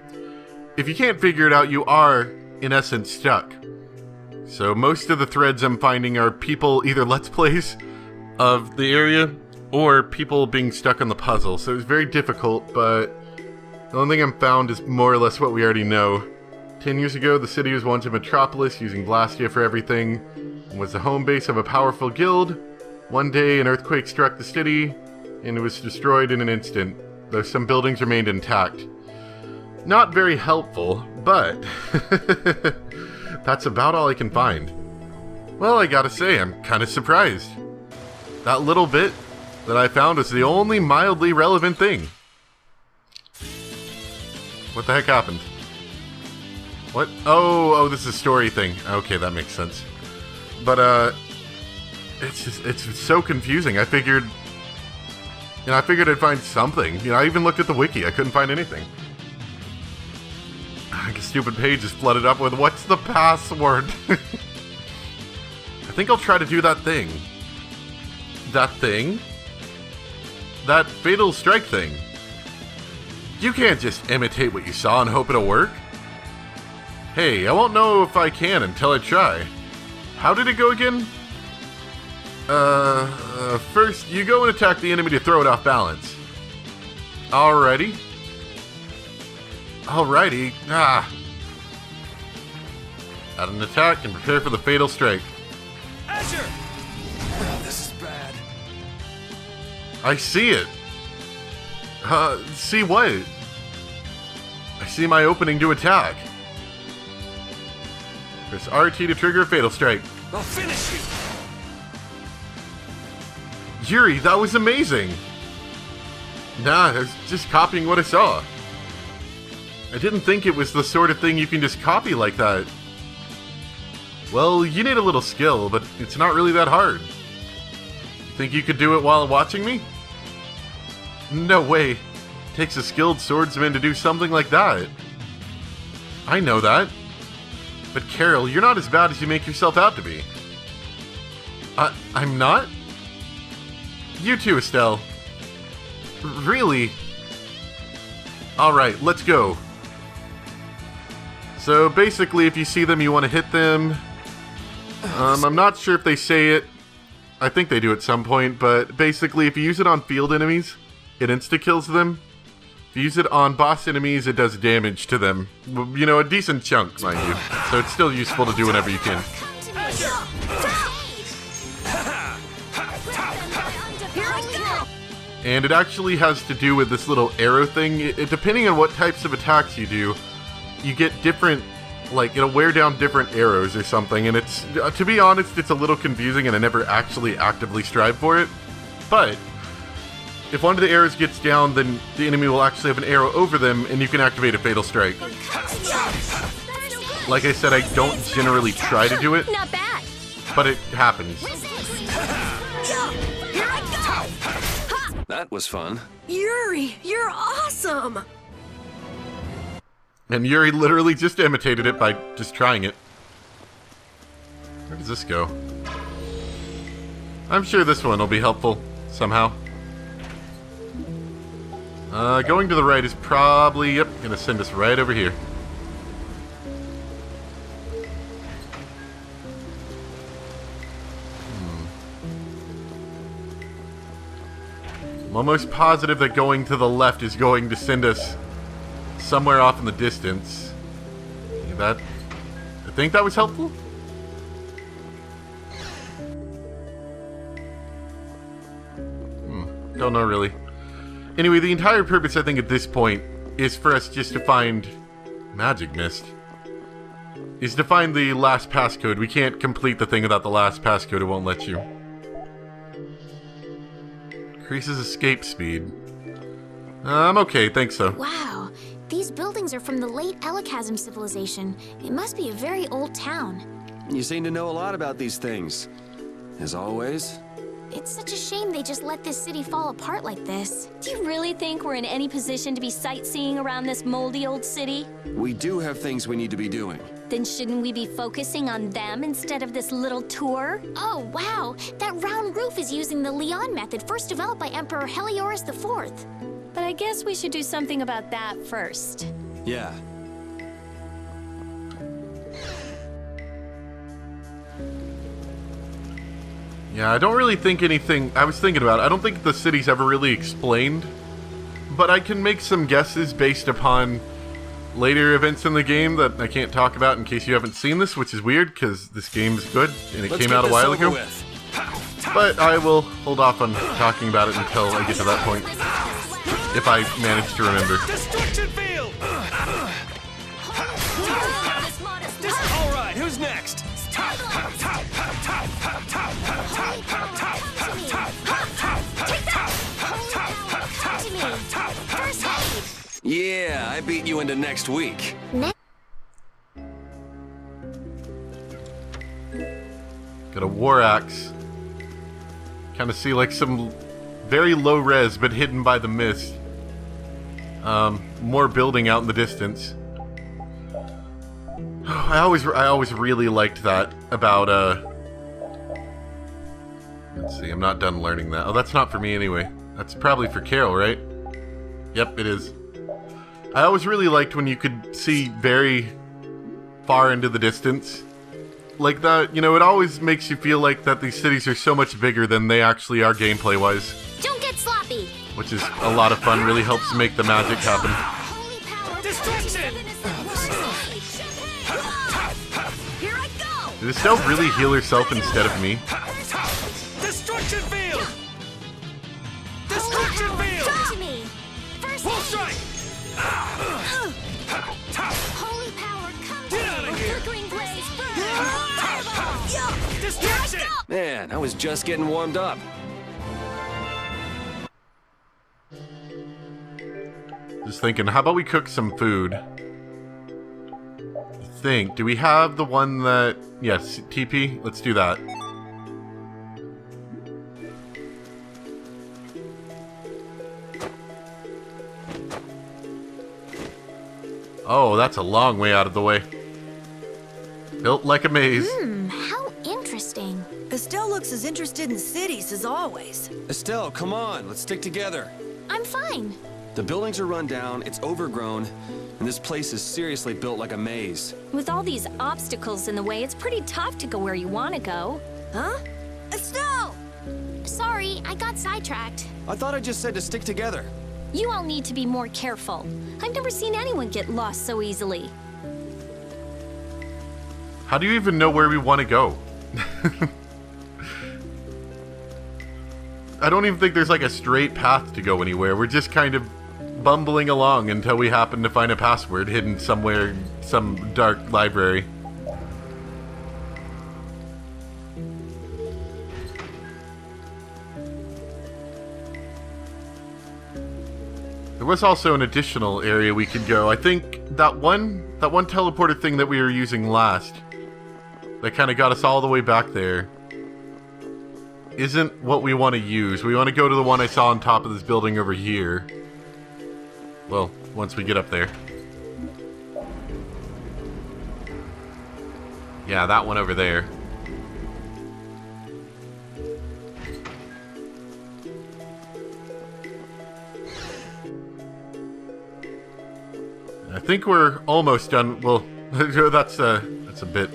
if you can't figure it out, you are, in essence, stuck. So most of the threads I'm finding are people, either Let's Plays of the area, or people being stuck on the puzzle, so it's very difficult, but the only thing I'm found is more or less what we already know. 10 years ago, the city was once a metropolis using Blastia for everything, and was the home base of a powerful guild. One day, an earthquake struck the city, and it was destroyed in an instant, though some buildings remained intact. Not very helpful, but that's about all I can find. Well, I gotta say, I'm kind of surprised. That little bit that I found was the only mildly relevant thing. What the heck happened? What? Oh, this is a story thing. Okay, that makes sense. But, it's so confusing. I figured I'd find something. I even looked at the wiki. I couldn't find anything. Like a stupid page is flooded up with, what's the password? I think I'll try to do that thing. That thing? That fatal strike thing. You can't just imitate what you saw and hope it'll work. Hey, I won't know if I can until I try. How did it go again? First, you go and attack the enemy to throw it off balance. Alrighty. Add an attack and prepare for the fatal strike.
Azure! Oh, this is bad.
I see it. See what? I see my opening to attack. Press RT to trigger a fatal strike.
I'll finish you!
Yuri, that was amazing! Nah, I was just copying what I saw. I didn't think it was the sort of thing you can just copy like that. Well, you need a little skill, but it's not really that hard. You think you could do it while watching me? No way. It takes a skilled swordsman to do something like that. I know that. But Carol, you're not as bad as you make yourself out to be. I'm not? You too, Estelle. Really? Alright, let's go. So basically, if you see them, you want to hit them. I'm not sure if they say it. I think they do at some point, but basically, if you use it on field enemies, it insta-kills them. If you use it on boss enemies, it does damage to them. You know, a decent chunk, mind you. So it's still useful to do whenever you can. And it actually has to do with this little arrow thing. Depending on what types of attacks you do, you get different, like, it'll wear down different arrows or something. And it's, to be honest, it's a little confusing and I never actually actively strive for it. But if one of the arrows gets down, then the enemy will actually have an arrow over them and you can activate a fatal strike. Like I said, I don't generally try to do it.
Not bad.
But it happens.
That was fun.
Yuri, you're awesome!
And Yuri literally just imitated it by just trying it. Where does this go? I'm sure this one will be helpful somehow. Going to the right is probably, yep, gonna send us right over here. I'm almost positive that going to the left is going to send us somewhere off in the distance. I think that was helpful? Don't know really. Anyway, the entire purpose, I think, at this point is for us just to find Magic Mist. Is to find the last passcode. We can't complete the thing without the last passcode. It won't let you. Increases escape speed. I'm okay, thanks though.
Wow, these buildings are from the late Elachasm civilization. It must be a very old town.
You seem to know a lot about these things. As always.
It's such a shame they just let this city fall apart like this.
Do you really think we're in any position to be sightseeing around this moldy old city?
We do have things we need to be doing.
Then shouldn't we be focusing on them instead of this little tour?
Oh, wow. That round roof is using the Leon method first developed by Emperor Heliodorus IV.
But I guess we should do something about that first.
Yeah.
Yeah, I don't really think anything... I was thinking about it. I don't think the city's ever really explained. But I can make some guesses based upon later events in the game that I can't talk about in case you haven't seen this, which is weird because this game is good and it came out a while ago. But I will hold off on talking about it until I get to that point. If I manage to remember.
Destruction field! Alright, who's next? Yeah, I beat you into next week.
Got a war axe. Kind of see like some very low res, but hidden by the mist. More building out in the distance. I always really liked that about let's see, I'm not done learning that. Oh, that's not for me anyway. That's probably for Carol, right? Yep, it is. I always really liked when you could see very far into the distance. Like that, you know, it always makes you feel like that these cities are so much bigger than they actually are gameplay-wise.
Don't get sloppy.
Which is a lot of fun, really helps make the magic happen.
Destruction! Here I go!
Did Estelle really heal herself instead of me?
Destruction field! Destruction field!
Come to me! First
Full strike!
Holy power, come to
Get out
me!
of here!
Flickering blaze, burn!
Destruction! Man, I was just getting warmed up.
Just thinking, how about we cook some food? Do we have the one that... Yes, TP? Let's do that. Oh, that's a long way out of the way. Built like a maze.
How interesting.
Estelle looks as interested in cities as always.
Estelle, come on, let's stick together.
I'm fine.
The buildings are run down, it's overgrown, and this place is seriously built like a maze.
With all these obstacles in the way, it's pretty tough to go where you want to go.
Huh? Estelle!
Sorry, I got sidetracked.
I thought I just said to stick together.
You all need to be more careful. I've never seen anyone get lost so easily.
How do you even know where we want to go? I don't even think there's like a straight path to go anywhere. We're just kind of bumbling along until we happen to find a password hidden somewhere in some dark library. There was also an additional area we could go. I think that one teleporter thing that we were using last, that kind of got us all the way back there, isn't what we want to use. We want to go to the one I saw on top of this building over here. Well, once we get up there. Yeah, that one over there. I think we're almost done. Well, that's a bit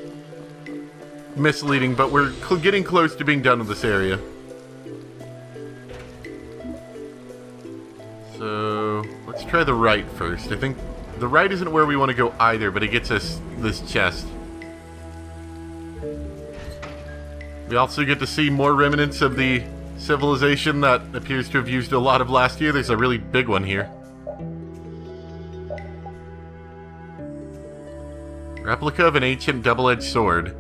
misleading, but we're getting close to being done with this area. So let's try the right first. I think the right isn't where we want to go either, but it gets us this chest. We also get to see more remnants of the civilization that appears to have used a lot of last year. There's a really big one here. Replica of an ancient double-edged sword.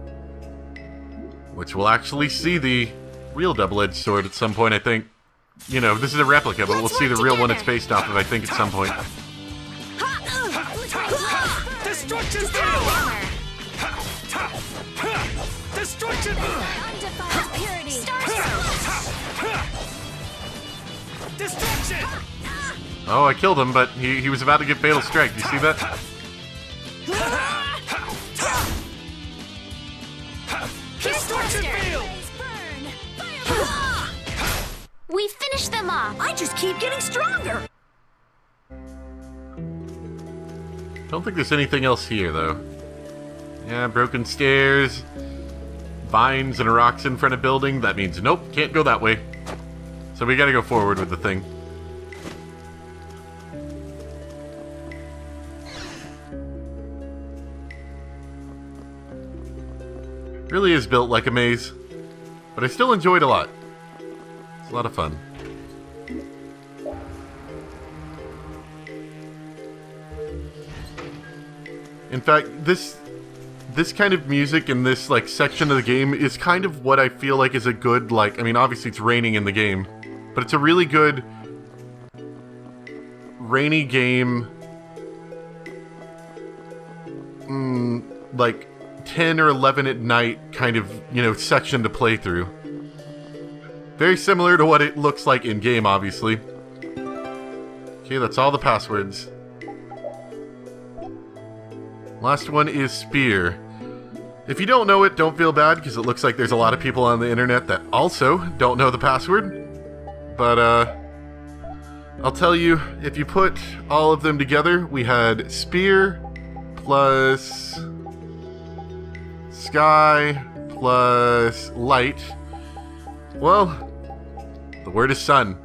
Which we'll actually see the real double-edged sword at some point, I think. You know, this is a replica, but we'll see the real one it's based off of, I think, at some point.
Destruction field! Destruction field!
Undefiled purity.
Destruction!
Oh, I killed him, but he was about to get Fatal Strike. Do you see that?
Destruction field!
We finished them off.
I just keep getting stronger!
Don't think there's anything else here, though. Yeah, broken stairs, vines and rocks in front of building. That means nope, can't go that way. So we gotta go forward with the thing. Really is built like a maze, but I still enjoyed it a lot. It's a lot of fun. In fact, this kind of music in this like section of the game is kind of what I feel like is a good, like, I mean, obviously it's raining in the game, but it's a really good rainy game, like 10 or 11 at night kind of, you know, section to play through. Very similar to what it looks like in game, obviously. Okay, that's all the passwords. Last one is Spear. If you don't know it, don't feel bad, because it looks like there's a lot of people on the internet that also don't know the password. But, I'll tell you, if you put all of them together, we had Spear plus Sky plus Light. Well, the word is sun.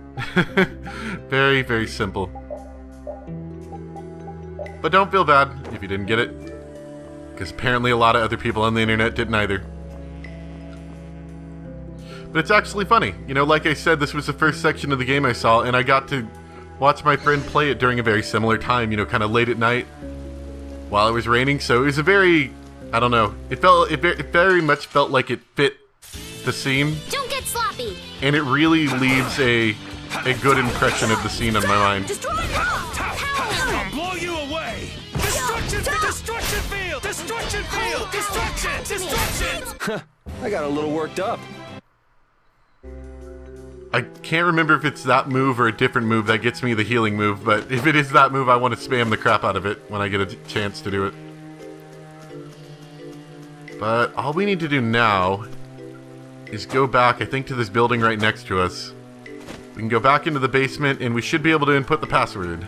Very, very simple. But don't feel bad if you didn't get it, because apparently a lot of other people on the internet didn't either. But it's actually funny. You know, like I said, this was the first section of the game I saw, and I got to watch my friend play it during a very similar time, you know, kind of late at night while it was raining. So it was a very, I don't know, it very much felt like it fit the scene.
Don't get sloppy.
And it really leaves a good impression of the scene in my mind.
I'll blow you away! Destruction! Destruction field! Destruction field! Destruction! Destruction! I got a little worked up.
I can't remember if it's that move or a different move that gets me the healing move, but if it is that move, I want to spam the crap out of it when I get a chance to do it. But all we need to do now is go back, I think, to this building right next to us. We can go back into the basement and we should be able to input the password.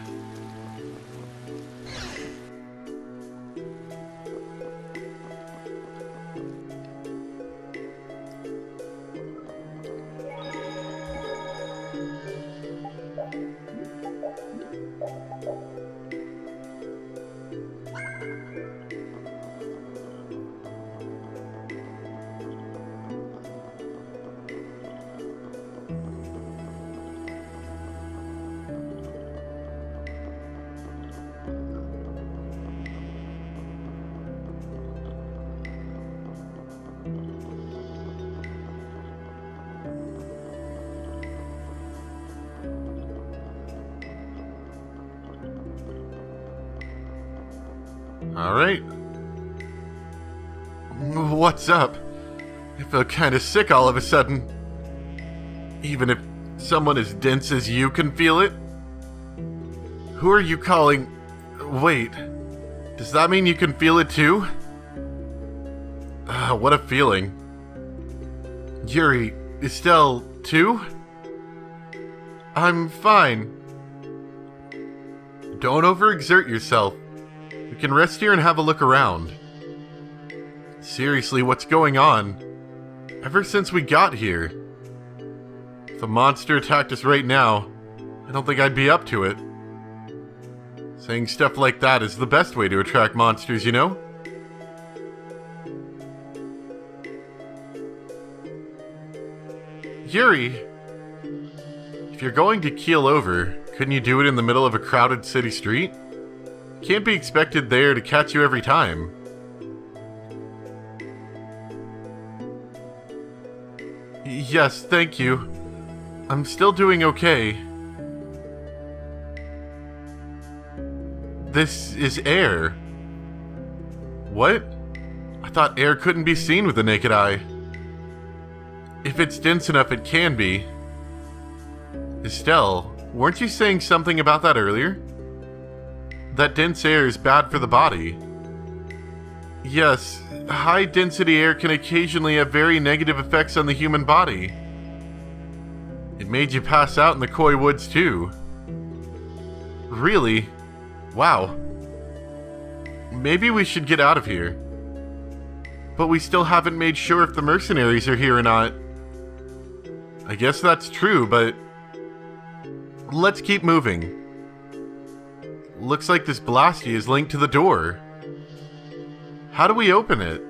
Alright. What's up? I feel kinda sick all of a sudden. Even if someone as dense as you can feel it? Who are you calling? Wait. Does that mean you can feel it too? What a feeling. Yuri, Estelle, too? I'm fine. Don't overexert yourself. We can rest here and have a look around. Seriously, what's going on? Ever since we got here. If a monster attacked us right now, I don't think I'd be up to it. Saying stuff like that is the best way to attract monsters, you know? Yuri! If you're going to keel over, couldn't you do it in the middle of a crowded city street? Can't be expected there to catch you every time. Yes, thank you. I'm still doing okay. This is air. What? I thought air couldn't be seen with the naked eye. If it's dense enough, it can be. Estelle, weren't you saying something about that earlier? That dense air is bad for the body. Yes, high-density air can occasionally have very negative effects on the human body. It made you pass out in the Koi Woods, too. Really? Wow. Maybe we should get out of here. But we still haven't made sure if the mercenaries are here or not. I guess that's true, but let's keep moving. Looks like this blasty is linked to the door. How do we open it?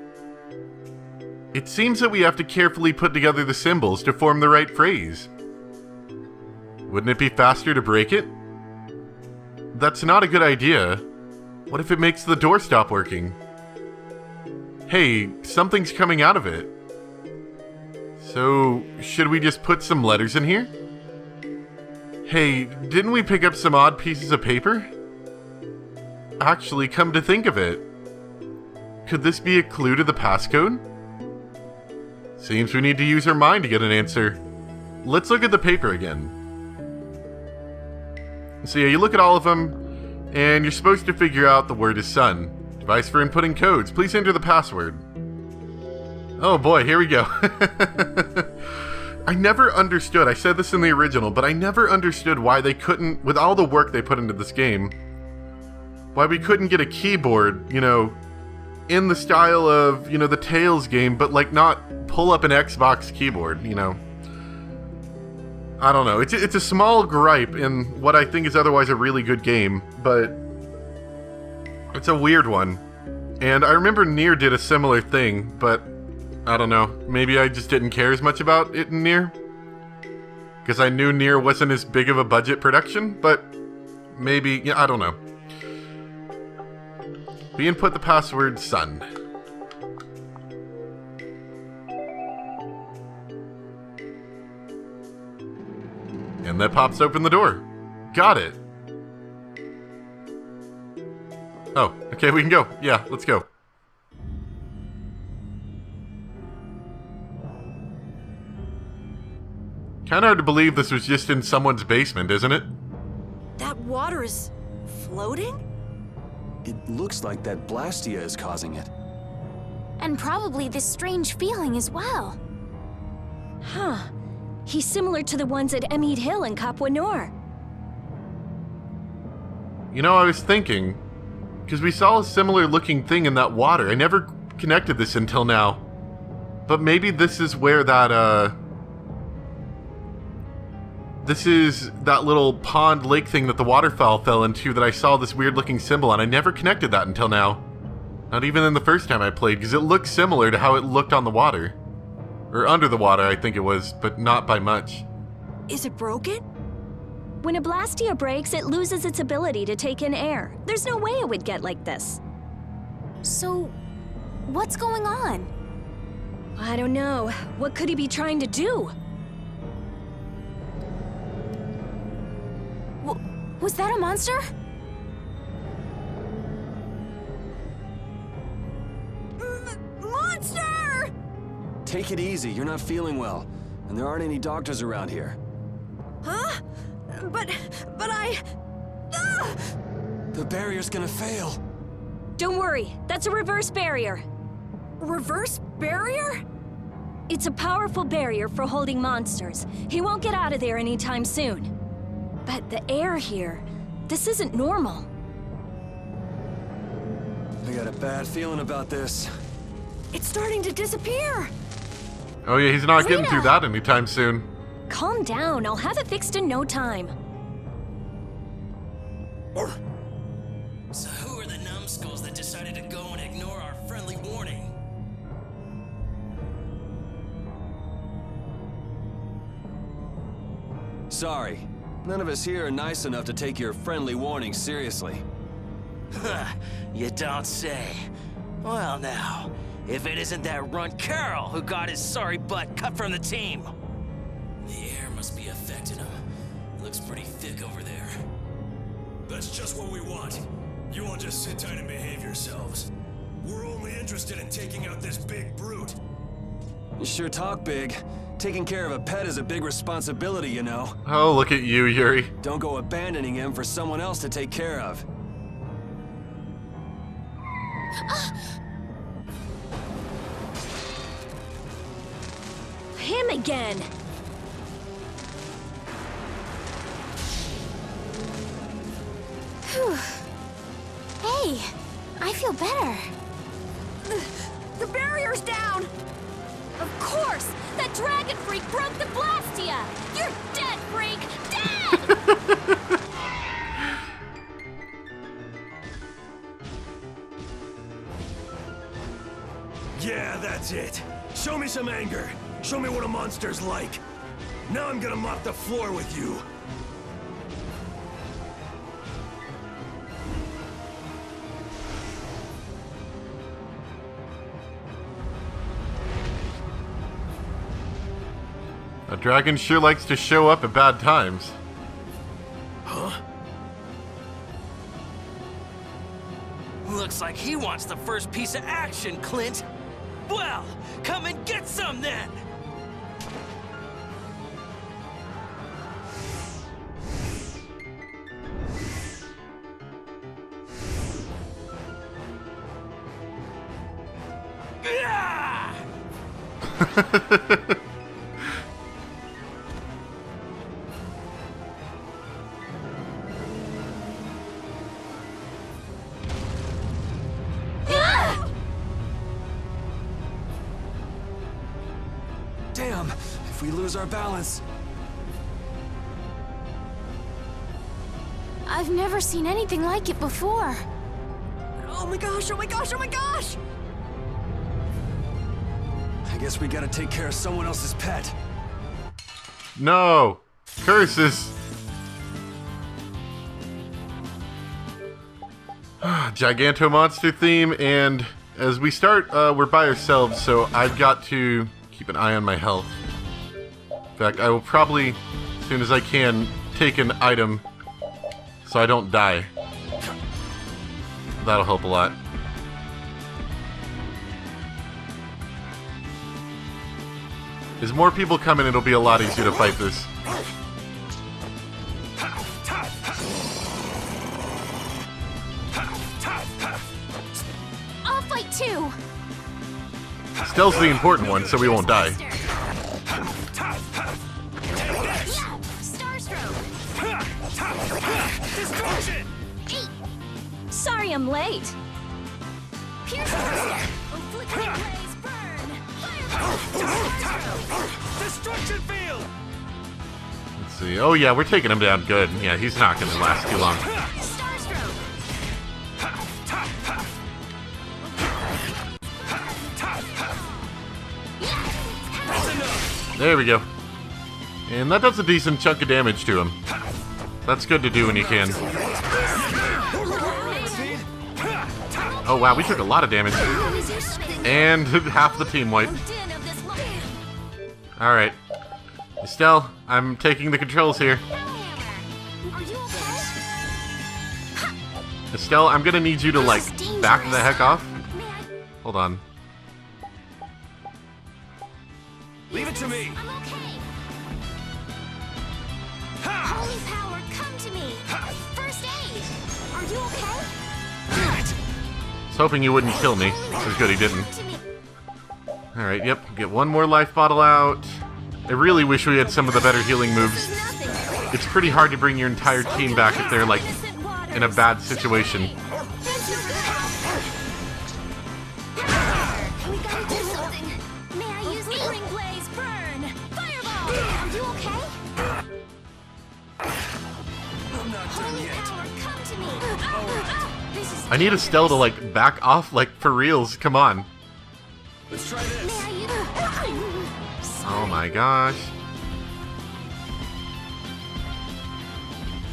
It seems that we have to carefully put together the symbols to form the right phrase. Wouldn't it be faster to break it? That's not a good idea. What if it makes the door stop working? Hey, something's coming out of it. So, should we just put some letters in here? Hey, didn't we pick up some odd pieces of paper? Actually, come to think of it, could this be a clue to the passcode? Seems we need to use our mind to get an answer. Let's look at the paper again. So yeah, you look at all of them, and you're supposed to figure out the word is sun. Device for inputting codes. Please enter the password. Oh boy, here we go. I never understood, I said this in the original, but I never understood why they couldn't, with all the work they put into this game, why we couldn't get a keyboard, you know, in the style of, you know, the Tales game, but like not pull up an Xbox keyboard, you know. I don't know. It's a small gripe in what I think is otherwise a really good game, but it's a weird one. And I remember Nier did a similar thing, but I don't know. Maybe I just didn't care as much about it in Nier, because I knew Nier wasn't as big of a budget production, but maybe, yeah, I don't know. We input the password sun. And that pops open the door. Got it. Oh, okay, we can go. Yeah, let's go. Kinda hard to believe this was just in someone's basement, isn't it?
That water is floating?
It looks like that Blastia is causing it.
And probably this strange feeling as well.
Huh.
He's similar to the ones at Emmead Hill and Capua Nor.
You know, I was thinking, because we saw a similar looking thing in that water. I never connected this until now. But maybe this is where that, this is that little pond lake thing that the waterfowl fell into that I saw this weird looking symbol on. I never connected that until now. Not even in the first time I played, because it looked similar to how it looked on the water. Or under the water, I think it was, but not by much.
Is it broken?
When a Blastia breaks, it loses its ability to take in air. There's no way it would get like this.
So, what's going on?
I don't know. What could he be trying to do?
Was that a monster?
Monster!
Take it easy, you're not feeling well. And there aren't any doctors around here.
Huh? But I... Ah!
The barrier's gonna fail.
Don't worry, that's a reverse barrier.
Reverse barrier?
It's a powerful barrier for holding monsters. He won't get out of there anytime soon. But the air here, this isn't normal.
I got a bad feeling about this.
It's starting to disappear.
Oh yeah, he's not getting through that anytime soon.
Calm down, I'll have it fixed in no time.
So who are the numbskulls that decided to go and ignore our friendly warning?
Sorry, none of us here are nice enough to take your friendly warning seriously.
You don't say. Well now, if it isn't that runt Carol who got his sorry butt cut from the team. The air must be affecting him. Looks pretty thick over there.
That's just what we want. You all just sit tight and behave yourselves. We're only interested in taking out this big brute.
You sure talk big. Taking care of a pet is a big responsibility, you know.
Oh, look at you, Yuri.
Don't go abandoning him for someone else to take care of.
Him again!
Whew. Hey, I feel better.
The barrier's down!
Of course! That dragon freak broke the Blastia! You're dead, freak! Dead!
Yeah, that's it. Show me some anger. Show me what a monster's like. Now I'm gonna mop the floor with you.
A dragon sure likes to show up at bad times.
Huh?
Looks like he wants the first piece of action, Clint. Well, come and get some then! Ah!
Damn, if we lose our balance.
I've never seen anything like it before.
Oh my gosh, oh my gosh, oh my gosh!
I guess we gotta take care of someone else's pet.
No! Curses! Giganto monster theme, and as we start, we're by ourselves, so I've got to keep an eye on my health. In fact, I will probably, as soon as I can, take an item so I don't die. That'll help a lot. As more people come in, it'll be a lot easier to fight this.
I'll fight too.
Stealth's the important one, so we won't die.
I'm late.
Pierce oh, flickering blaze, burn! Fireball!
Destruction field!
Let's see. Oh yeah, we're taking him down good. Yeah, he's not gonna last too long.
Starstroke!
There we go. And that does a decent chunk of damage to him. That's good to do when you can. Oh wow, we took a lot of damage. And half the team wiped. Alright. Estelle, I'm taking the controls here.
Are you okay?
Estelle, I'm gonna need you to, like, back the heck off.
May I?
Hold on.
Leave it to me!
I'm okay. Holy power, come to me! First aid! Are you okay?
I was hoping you wouldn't kill me. It's good he didn't.
Come to me.
Alright, yep. Get one more life bottle out. I really wish we had some of the better healing moves. It's pretty hard to bring your entire team back if they're, like, in a bad situation.
We gotta do something. May I use flickering blaze, burn! Fireball! Are you okay?
I'm not done
Holy
yet.
power, come to me! This is
I need Estelle to, like, back off, like, for reals. Come on.
Let's try
May
this.
I use...
Oh my gosh.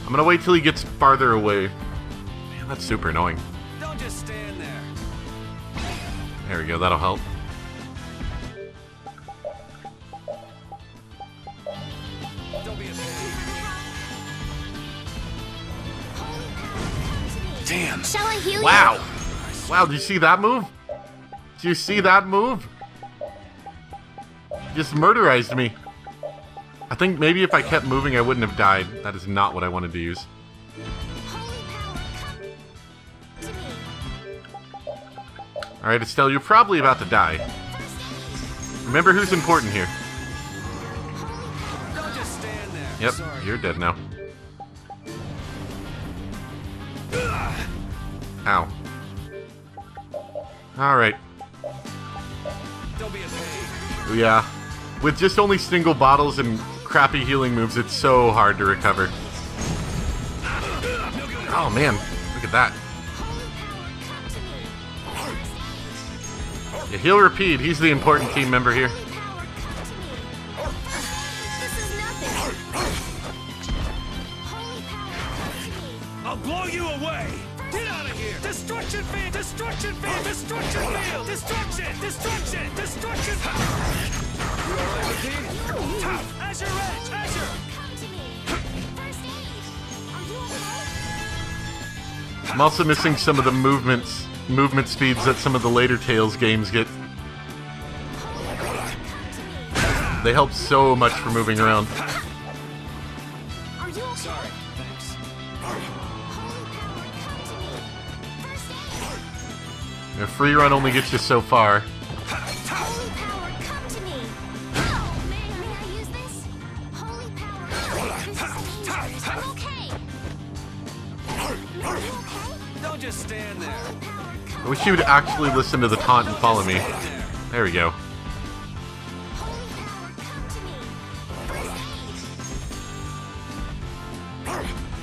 I'm gonna wait till he gets farther away. Man, that's super annoying.
Don't just stand there.
There we go, that'll help.
Don't be a pain.
Holy power, come to me!
Damn.
Shall I heal you?
Wow! Wow, did you see that move? Did you see that move? Just murderized me. I think maybe if I kept moving I wouldn't have died. That is not what I wanted to use.
Holy power, come to me!
Alright, Estelle, you're probably about to die. Remember who's important here.
Don't just stand there.
Yep,
Sorry.
you're dead now. Ow. Alright.
Don't be a pain.
Yeah. With just only single bottles and crappy healing moves, it's so hard to recover. Oh man, look at that. Yeah, he'll repeat. He's the important team member here.
Holy power, come to me! This is nothing! Holy power, come to me!
I'll blow you away! Get out of here! Destruction field! Destruction field! Destruction field! Destruction! Destruction! Destruction! You alright with me? Tough! Azure Edge! Azure!
Come to me! First aid! Are you okay?
I'm also missing some of the movement speeds that some of the later Tales games get. They help so much for moving around.
Are you okay?
Sorry. Thanks.
Holy power, come to me! First aid!
A free run only gets you so far.
Holy power, come to me! Oh, may I use this? Holy power, this is dangerous. I'm okay! Are you okay?
Don't just stand there.
Holy power, come
I wish you would actually listen to the taunt and follow me. There we go.
Holy power, come to me! First aid!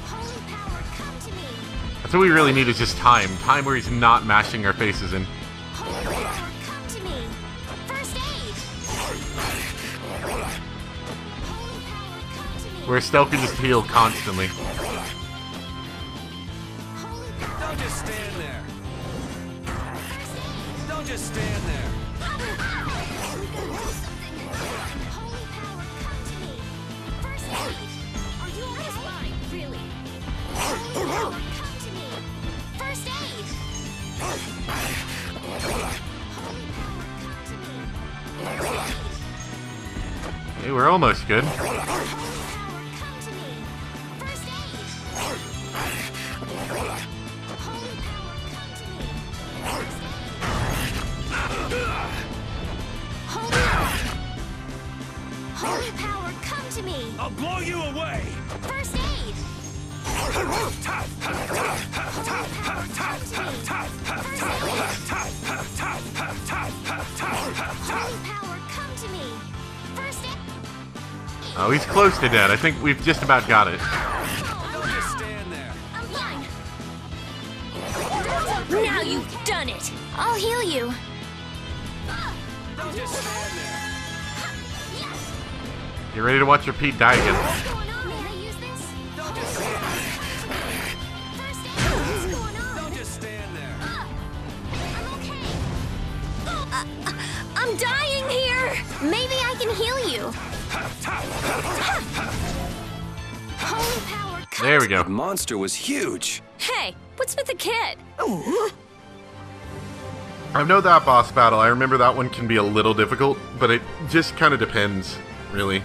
Holy power, come to me!
That's what we really need is just time. Time where he's not mashing our faces in.
Holy power, come to me! First aid! Holy power, come to me!
Where Estelle can just heal constantly.
Holy power,
Don't just stand there. Don't just stand there.
we gotta do something. Holy power, come to me! First aid! Are you okay? Fine, really. Holy power, come to me! First aid! Holy power, come to me!
Hey, we're almost good.
Holy power, come to me! First aid! Holy power, come to me! First aid! Holy power, come to me!
I'll blow you away.
First aid!
Oh, he's close to dead. I think we've just about got it.
Don't just stand there.
I'm fine. Now you've done it.
I'll heal you.
Don't just stand there.
You ready to watch your Pete die again?
What's going on? May I use this?
Don't just stand there.
First aid? What's going on?
Don't just stand there.
I'm okay. I'm dying here. Maybe I can heal you. Holy power.
There we go.
The monster was huge.
Hey, what's with the kid?
I know that boss battle. I remember that one can be a little difficult, but it just kind of depends, really.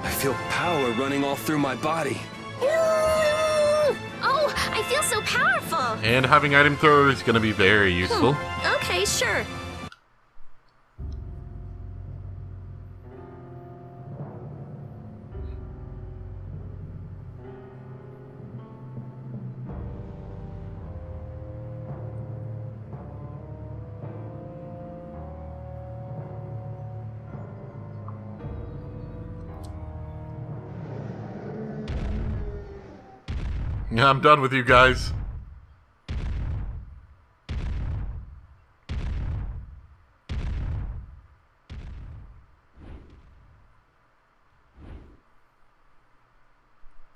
I feel power running all through my body.
Oh, I feel so powerful.
And having item thrower is going to be very useful.
Okay, sure.
Yeah, I'm done with you guys.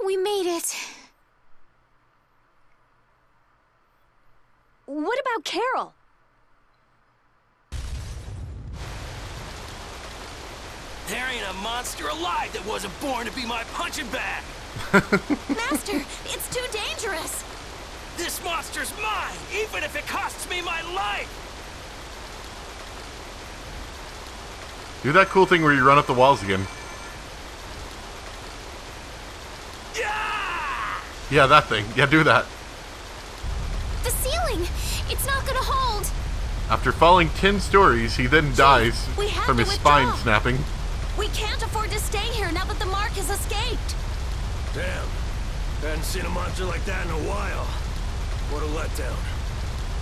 We made it.
What about Carol?
There ain't a monster alive that wasn't born to be my punching bag.
Master, it's too dangerous.
This monster's mine, even if it costs me my life.
Do that cool thing where you run up the walls again.
Yeah!
Yeah, that thing. Yeah, do that.
The ceiling, it's not gonna hold.
After falling 10 stories, he then dies
we have
from
to
his spine
withdraw.
snapping.
We can't afford to stay here now that the mark has escaped.
Damn. Hadn't seen a monster like that in a while. What a letdown.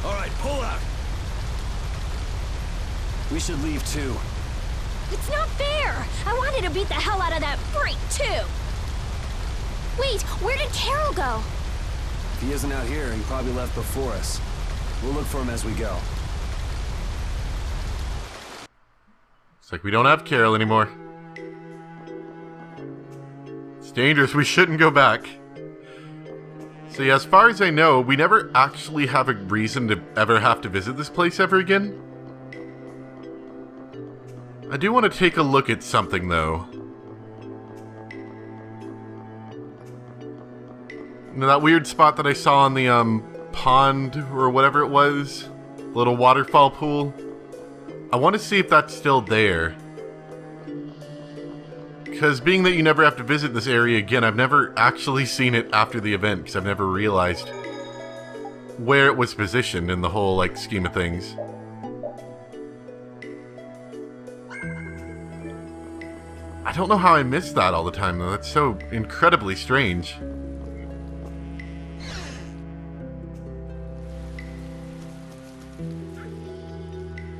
All right, pull out.
We should leave too.
It's not fair. I wanted to beat the hell out of that freak, too.
Wait, where did Carol go?
If he isn't out here, he probably left before us. We'll look for him as we go.
It's like we don't have Carol anymore. It's dangerous. We shouldn't go back. So yeah, as far as I know, we never actually have a reason to ever have to visit this place ever again. I do want to take a look at something, though. You know, that weird spot that I saw on the, pond, or whatever it was? Little waterfall pool? I want to see if that's still there. Because being that you never have to visit this area again, I've never actually seen it after the event, because I've never realized where it was positioned in the whole, like, scheme of things. I don't know how I missed that all the time, though. That's so incredibly strange.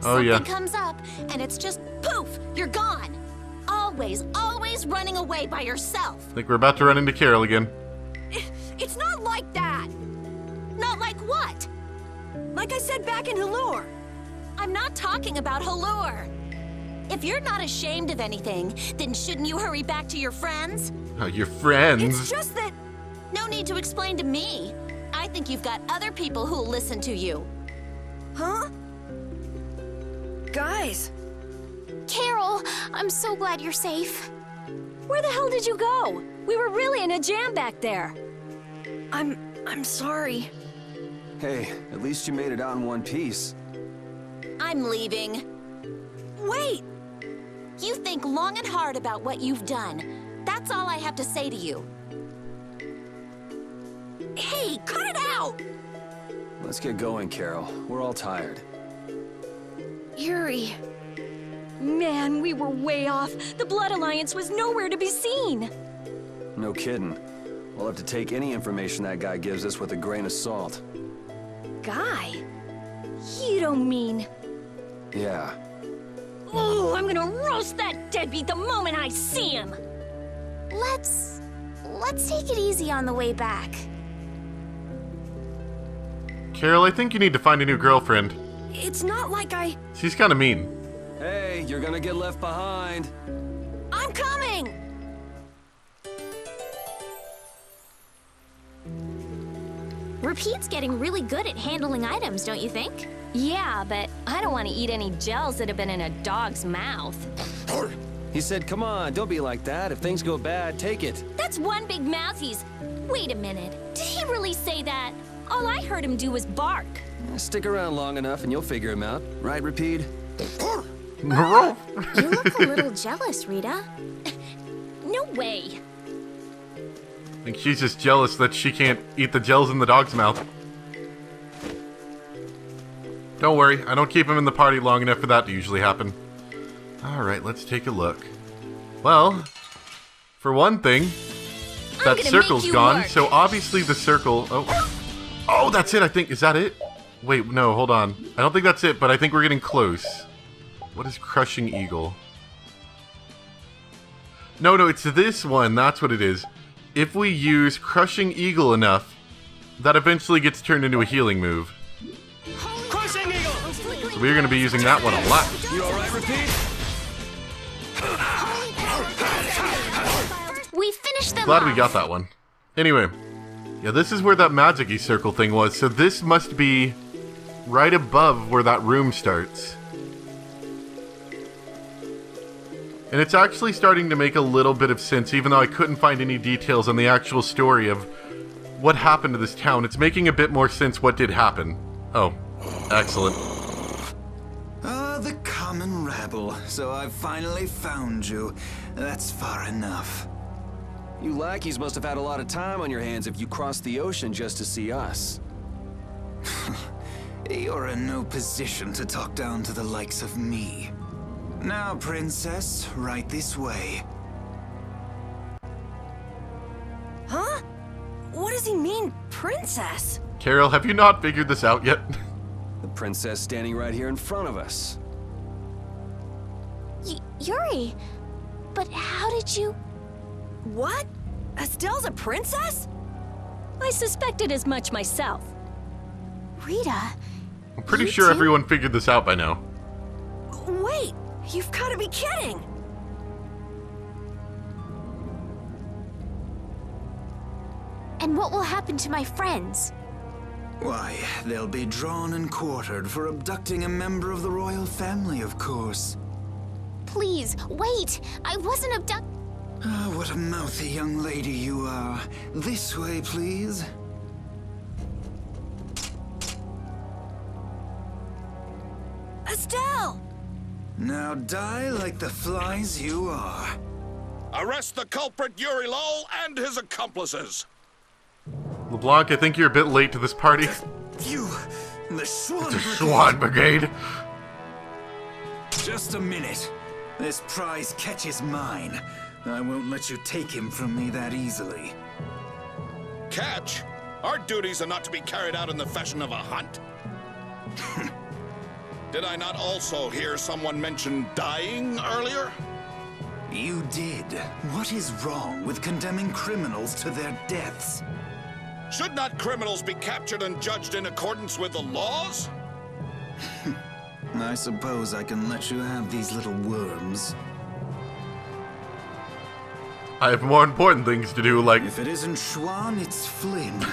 Oh, yeah.
Something comes up, and it's just poof, you're gone. Always, always running away by yourself.
I think we're about to run into Carol again.
It's not like that.
Not like what?
Like I said back in Halure.
I'm not talking about Halure. If you're not ashamed of anything, then shouldn't you hurry back to your friends?
Oh, your friends.
It's just that...
No need to explain to me. I think you've got other people who'll listen to you.
Huh? Guys.
Carol, I'm so glad you're safe.
Where the hell did you go? We were really in a jam back there.
I'm sorry.
Hey, at least you made it out in one piece.
I'm leaving.
Wait!
You think long and hard about what you've done. That's all I have to say to you.
Hey, cut it out!
Let's get going, Carol. We're all tired.
Yuri.
Man, we were way off. The Blood Alliance was nowhere to be seen.
No kidding. We'll have to take any information that guy gives us with a grain of salt.
Guy? You don't mean...
Yeah.
Oh, I'm gonna roast that deadbeat the moment I see him!
Let's take it easy on the way back.
Carol, I think you need to find a new girlfriend.
It's not like
She's kind of mean.
Hey, you're gonna get left behind.
I'm coming! Repeat's getting really good at handling items, don't you think?
Yeah, but I don't want to eat any gels that have been in a dog's mouth.
He said, come on, don't be like that. If things go bad, take it.
That's one big mouth Wait a minute. Did he really say that? All I heard him do was bark.
Stick around long enough and you'll figure him out. Right, Repeat?
You look a little jealous, Rita.
No way.
I think she's just jealous that she can't eat the gels in the dog's mouth. Don't worry, I don't keep him in the party long enough for that to usually happen. Alright, let's take a look. Well, for one thing, that circle's gone, so obviously the circle... Oh, that's it, I think. Is that it? Wait, no, hold on. I don't think that's it, but I think we're getting close. What is Crushing Eagle? No, it's this one. That's what it is. If we use Crushing Eagle enough, that eventually gets turned into a healing move.
Crushing Eagle!
So we're going to be using that one a lot.
You alright, Repeat?
We finished them
Glad
off.
we got that one. Anyway, yeah, this is where that magic-y circle thing was, so this must be right above where that room starts. And it's actually starting to make a little bit of sense, even though I couldn't find any details on the actual story of what happened to this town. It's making a bit more sense what did happen. Oh, excellent.
The common rabble. So I've finally found you. That's far enough.
You lackeys must have had a lot of time on your hands if you crossed the ocean just to see us.
You're in no position to talk down to the likes of me. Now, princess, right this way.
Huh? What does he mean, princess?
Carol, have you not figured this out yet?
The princess standing right here in front of us.
Yuri, but how did you...
What? Estelle's a princess?
I suspected as much myself.
Rita...
I'm pretty sure everyone figured this out by now.
Wait, you've got to be kidding!
And what will happen to my friends?
Why, they'll be drawn and quartered for abducting a member of the royal family, of course.
Please, wait! I wasn't abducted.
Ah, what a mouthy young lady you are. This way, please.
Estelle!
Now die like the flies you are.
Arrest the culprit Yuri Lowell and his accomplices.
LeBlanc, I think you're a bit late to this party.
You, the Swan
It's a Swan Brigade.
Just a minute. This prize catches mine. I won't let you take him from me that easily.
Catch? Our duties are not to be carried out in the fashion of a hunt. Did I not also hear someone mention dying earlier?
You did. What is wrong with condemning criminals to their deaths?
Should not criminals be captured and judged in accordance with the laws?
I suppose I can let you have these little worms.
I have more important things to do, like...
If it isn't Schwan, it's Flynn.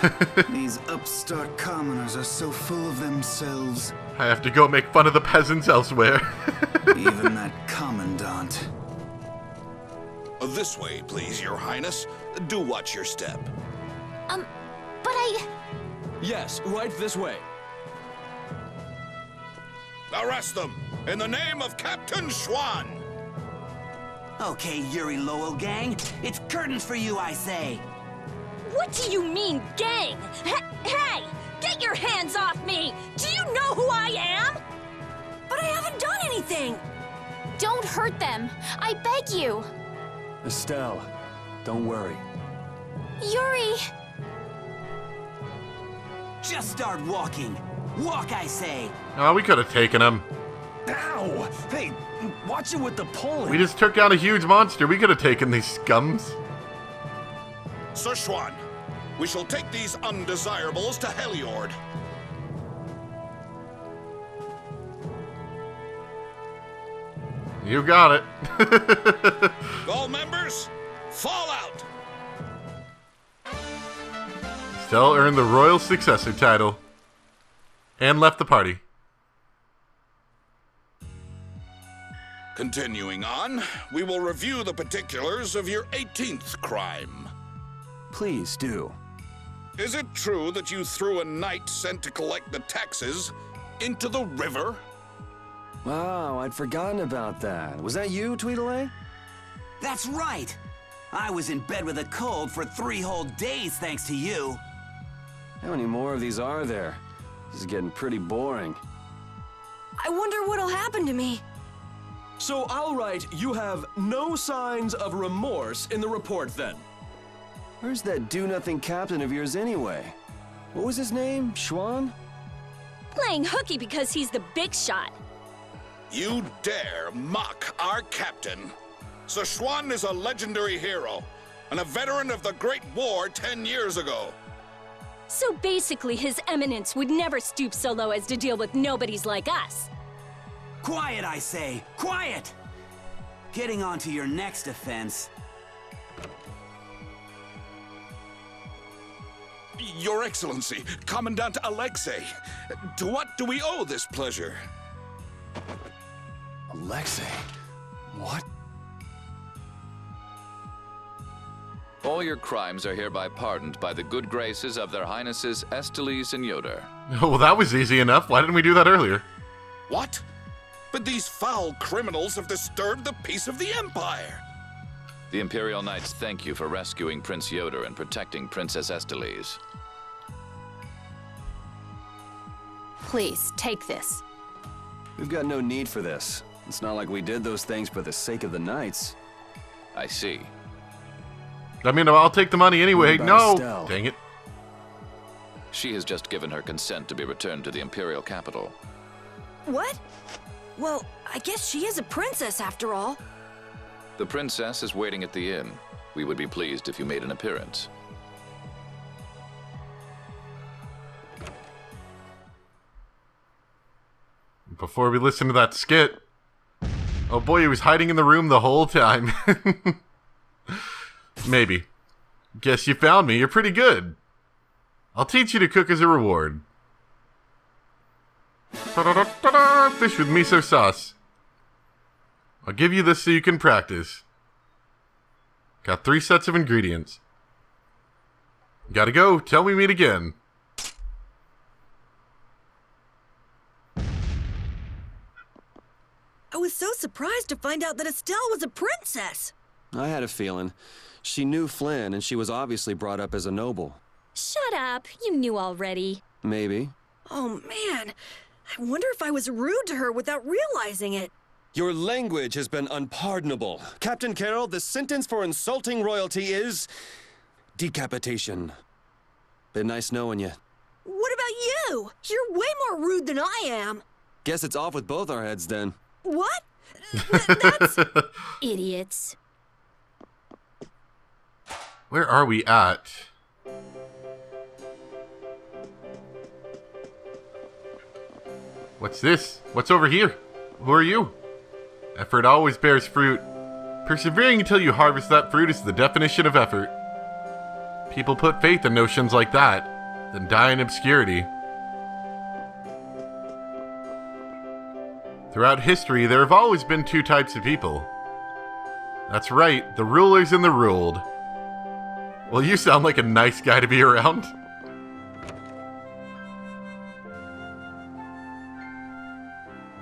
These upstart commoners are so full of themselves.
I have to go make fun of the peasants elsewhere.
Even that commandant.
This way, please, Your Highness. Do watch your step.
But I...
Yes, right this way.
Arrest them, in the name of Captain Schwan!
Okay, Yuri Lowell gang, it's curtains for you, I say.
What do you mean, gang? Hey! Get your hands off me! Do you know who I am?
But I haven't done anything!
Don't hurt them. I beg you.
Estelle, don't worry.
Yuri!
Just start walking. Walk, I say.
Oh, we could have taken him.
Ow! Hey, watch it with the pulling.
We just took down a huge monster. We could have taken these scums.
Sir Schwan, we shall take these undesirables to Heliord.
You got it.
All members, fall out!
Still earned the Royal Successor title. And left the party.
Continuing on, we will review the particulars of your 18th crime.
Please do.
Is it true that you threw a knight sent to collect the taxes into the river?
Wow, I'd forgotten about that. Was that you, Tweedledee?
That's right. I was in bed with a cold for 3 whole days thanks to you.
How many more of these are there? This is getting pretty boring.
I wonder what'll happen to me.
So I'll write, you have no signs of remorse in the report then.
Where's that do-nothing captain of yours anyway? What was his name? Schwan?
Playing hooky because he's the big shot.
You dare mock our captain? Sir Schwan is a legendary hero and a veteran of the Great War 10 years ago.
So basically, His Eminence would never stoop so low as to deal with nobodies like us.
Quiet, I say! Quiet! Getting on to your next offense.
Your Excellency, Commandant Alexei, to what do we owe this pleasure?
Alexei? What?
All your crimes are hereby pardoned by the good graces of their highnesses Esteles and Yoder.
Well, that was easy enough. Why didn't we do that earlier?
What? But these foul criminals have disturbed the peace of the Empire.
The Imperial Knights thank you for rescuing Prince Yoder and protecting Princess Esteles.
Please, take this.
We've got no need for this. It's not like we did those things for the sake of the Knights.
I see.
I mean, I'll take the money anyway.
What about
No!
Estelle?
Dang it.
She has just given her consent to be returned to the Imperial capital.
What? Well, I guess she is a princess after all.
The princess is waiting at the inn. We would be pleased if you made an appearance.
Before we listen to that skit. Oh boy, he was hiding in the room the whole time. Maybe. Guess you found me. You're pretty good. I'll teach you to cook as a reward. Ta-da-da-da-da! Fish with miso sauce. I'll give you this so you can practice. Got 3 sets of ingredients. Gotta go. Till we meet again.
I was so surprised to find out that Estelle was a princess.
I had a feeling. She knew Flynn, and she was obviously brought up as a noble.
Shut up. You knew already.
Maybe.
Oh, man. I wonder if I was rude to her without realizing it.
Your language has been unpardonable. Captain Carroll, the sentence for insulting royalty is... decapitation.
Been nice knowing you.
What about you? You're way more rude than I am.
Guess it's off with both our heads then.
What? That's...
Idiots.
Where are we at? What's this? What's over here? Who are you? Effort always bears fruit. Persevering until you harvest that fruit is the definition of effort. People put faith in notions like that, then die in obscurity. Throughout history, there have always been 2 types of people. That's right, the rulers and the ruled. Well, you sound like a nice guy to be around.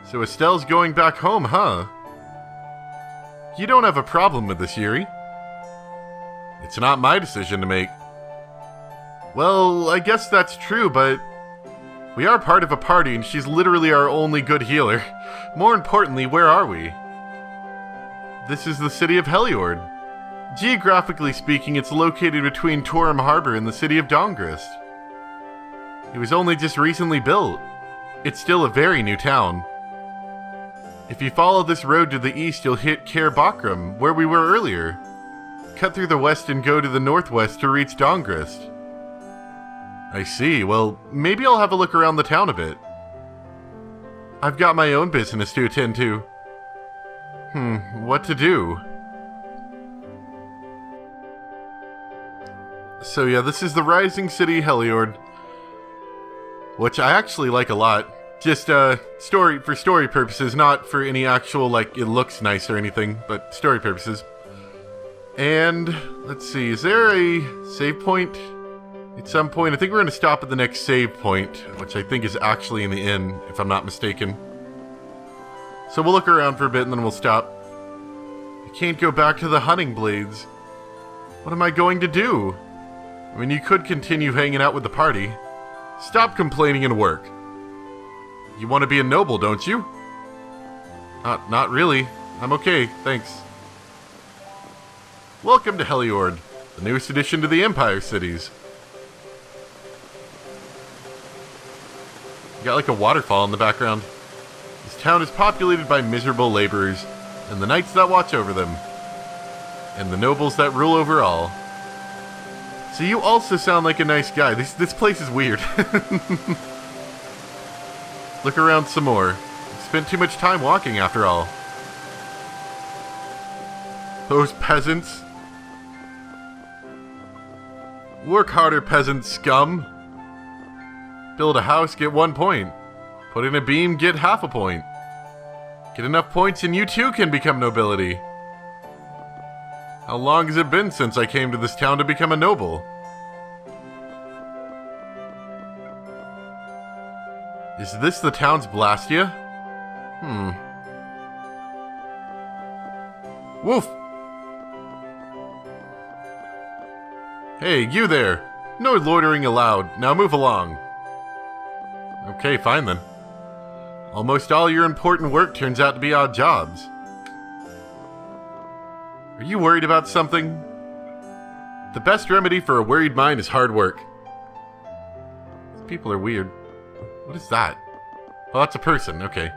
So Estelle's going back home, huh? You don't have a problem with this, Yuri. It's not my decision to make. Well, I guess that's true, but we are part of a party and she's literally our only good healer. More importantly, where are we? This is the city of Heliord. Geographically speaking, it's located between Torum Harbor and the city of Dongrist. It was only just recently built. It's still a very new town. If you follow this road to the east, you'll hit Cair Bakram, where we were earlier. Cut through the west and go to the northwest to reach Dongrist. I see. Well, maybe I'll have a look around the town a bit. I've got my own business to attend to. What to do? So yeah, this is the Rising City Heliord, which I actually like a lot. Just for story purposes, not for any actual, like, it looks nice or anything, but story purposes. And, let's see, is there a save point? At some point, I think we're going to stop at the next save point, which I think is actually in the inn, if I'm not mistaken. So we'll look around for a bit and then we'll stop. I can't go back to the hunting blades. What am I going to do? I mean, you could continue hanging out with the party. Stop complaining and work. You want to be a noble, don't you? Not really. I'm okay, thanks. Welcome to Heliord, the newest addition to the Empire cities. You got like a waterfall in the background. This town is populated by miserable laborers, and the knights that watch over them, and the nobles that rule over all. So you also sound like a nice guy. This place is weird. Look around some more. I've spent too much time walking after all. Those peasants. Work harder, peasant scum. Build a house, get 1 point. Put in a beam, get half a point. Get enough points and you too can become nobility. How long has it been since I came to this town to become a noble? Is this the town's Blastia? Woof! Hey, you there! No loitering allowed. Now move along. Okay, fine then. Almost all your important work turns out to be odd jobs. Are you worried about something? The best remedy for a worried mind is hard work. These people are weird. What is that? Oh, that's a person, okay.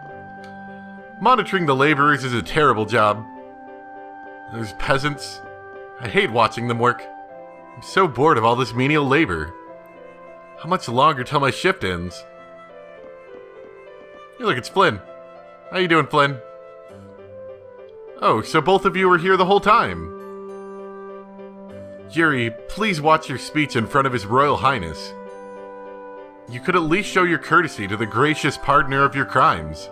Monitoring the laborers is a terrible job. Those peasants. I hate watching them work. I'm so bored of all this menial labor. How much longer till my shift ends? Hey, look, it's Flynn. How you doing, Flynn? Oh, so both of you were here the whole time. Yuri, please watch your speech in front of His Royal Highness. You could at least show your courtesy to the gracious pardoner of your crimes.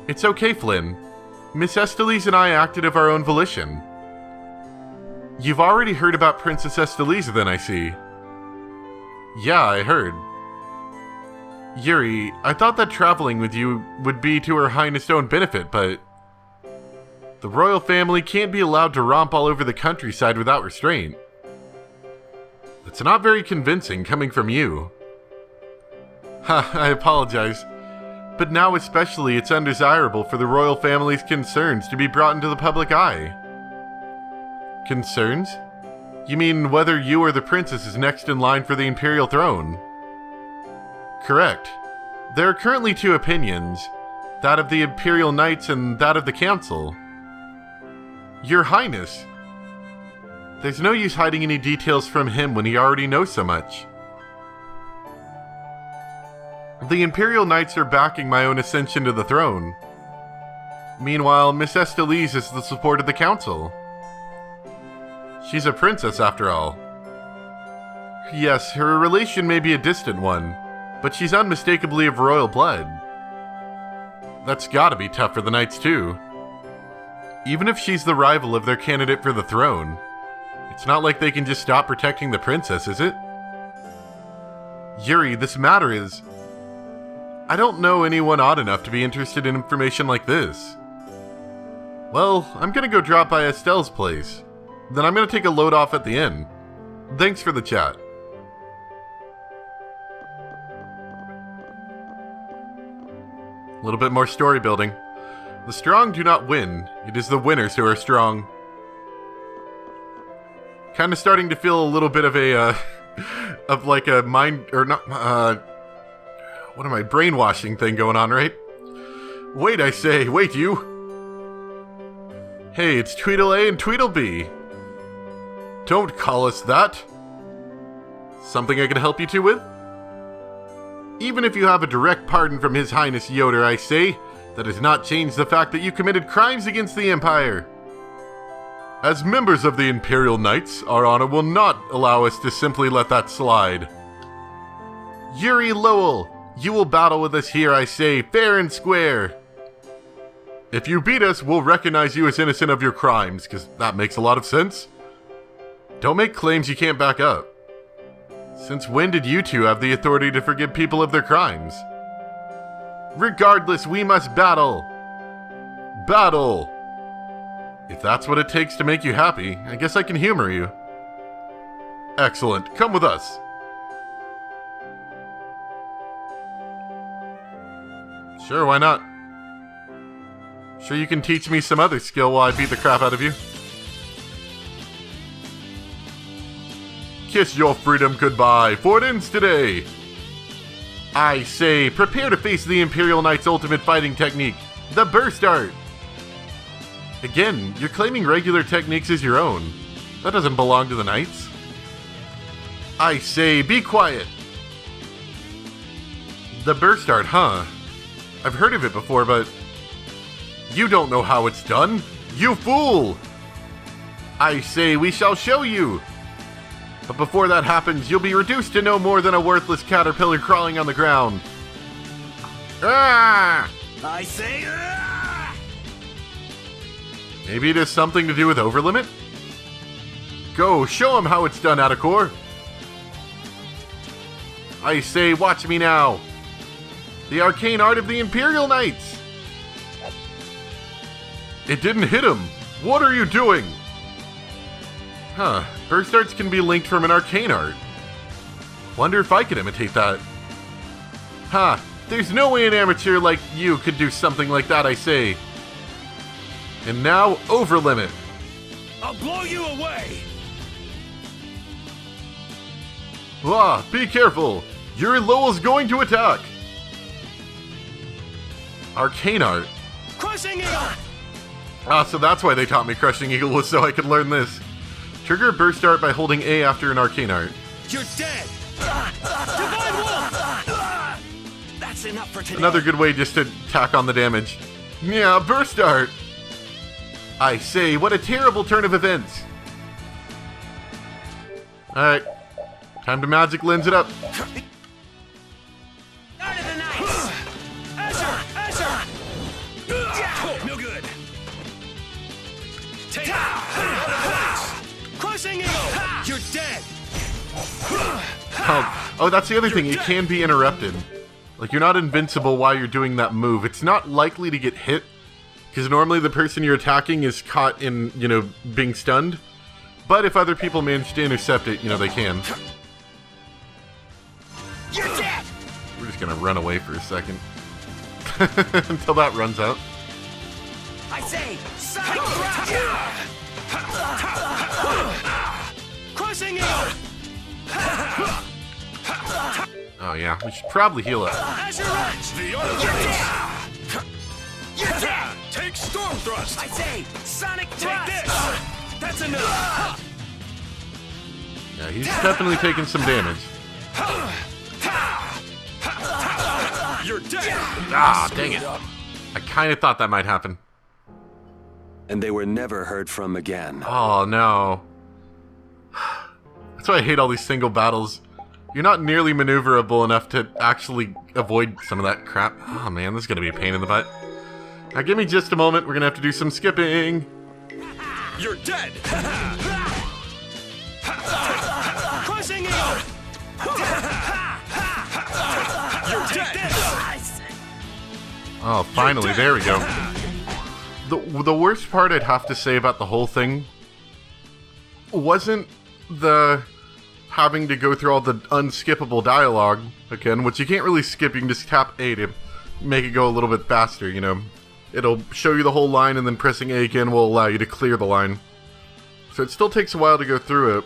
It's okay, Flynn. Miss Estelise and I acted of our own volition. You've already heard about Princess Estelise, then, I see. Yeah, I heard. Yuri, I thought that traveling with you would be to Her Highness' own benefit, but the royal family can't be allowed to romp all over the countryside without restraint. That's not very convincing coming from you. Ha, I apologize. But now especially it's undesirable for the royal family's concerns to be brought into the public eye. Concerns? You mean whether you or the princess is next in line for the imperial throne? Correct. There are currently two opinions, that of the Imperial Knights and that of the Council. Your Highness! There's no use hiding any details from him when he already knows so much. The Imperial Knights are backing my own ascension to the throne. Meanwhile, Miss Estelise is the support of the Council. She's a princess, after all. Yes, her relation may be a distant one, but she's unmistakably of royal blood. That's gotta be tough for the Knights, too. Even if she's the rival of their candidate for the throne, it's not like they can just stop protecting the princess, is it? Yuri, this matter is... I don't know anyone odd enough to be interested in information like this. Well, I'm gonna go drop by Estelle's place. Then I'm gonna take a load off at the inn. Thanks for the chat. A little bit more story building. The strong do not win. It is the winners who are strong. Kind of starting to feel a little bit of a, of like a mind, or not, what am I, brainwashing thing going on, right? Wait, I say, wait, you. Hey, it's Tweedle-A and Tweedle-B. Don't call us that. Something I can help you two with? Even if you have a direct pardon from His Highness Yoder, I say, that does not change the fact that you committed crimes against the Empire. As members of the Imperial Knights, our honor will not allow us to simply let that slide. Yuri Lowell, you will battle with us here, I say, fair and square. If you beat us, we'll recognize you as innocent of your crimes, because that makes a lot of sense. Don't make claims you can't back up. Since when did you two have the authority to forgive people of their crimes? Regardless, we must battle. Battle! If that's what it takes to make you happy, I guess I can humor you. Excellent. Come with us. Sure, why not? Sure you can teach me some other skill while I beat the crap out of you. Kiss your freedom goodbye, for it ends today. I say, prepare to face the Imperial Knight's ultimate fighting technique, the Burst Art. Again, you're claiming regular techniques as your own. That doesn't belong to the Knights. I say, be quiet. The Burst Art, huh? I've heard of it before, but... You don't know how it's done, you fool! I say, we shall show you! But before that happens, you'll be reduced to no more than a worthless caterpillar crawling on the ground. Ah!
I say, ah!
Maybe it has something to do with Overlimit? Go, show him how it's done, Atacor. I say, watch me now. The arcane art of the Imperial Knights. It didn't hit him. What are you doing? Huh, burst arts can be linked from an arcane art. Wonder if I could imitate that. Ha, there's no way an amateur like you could do something like that, I say. And now, Overlimit.
I'll blow you away!
Ah, be careful! Yuri Lowell's going to attack! Arcane art.
Crushing Eagle!
Ah, so that's why they taught me Crushing Eagle, was so I could learn this. Trigger burst art by holding A after an arcane art.
You're dead! Divine Wolf!
That's enough for today.
Another good way just to tack on the damage. Yeah, burst art! I say, what a terrible turn of events! Alright, time to magic lens it up.
Art of the Knights! Asher! No good! Take Crushing Eagle! You're dead!
Oh, that's the other thing, it can be interrupted. Like, you're not invincible while you're doing that move. It's not likely to get hit, because normally the person you're attacking is caught in, being stunned. But if other people manage to intercept it, they can.
You're dead!
We're just gonna run away for a second. Until that runs out.
I say,
Sonic Crushing Eagle!
Oh yeah, we should probably heal up.
Azure Edge! The Art of the You're dead! Take Storm Thrust!
I say, Sonic
Take this! That's enough!
Yeah, he's definitely taking some damage.
You're dead!
Ah, dang it. I kind of thought that might happen.
And they were never heard from again.
Oh, no. That's why I hate all these single battles. You're not nearly maneuverable enough to actually avoid some of that crap. Oh, man, this is going to be a pain in the butt. Now, give me just a moment. We're going to have to do some skipping.
You're dead! Crushing Eagle! You're dead!
Oh, finally, there we go. The worst part I'd have to say about the whole thing wasn't the having to go through all the unskippable dialogue again, which you can't really skip. You can just tap A to make it go a little bit faster, It'll show you the whole line, and then pressing A again will allow you to clear the line. So it still takes a while to go through it.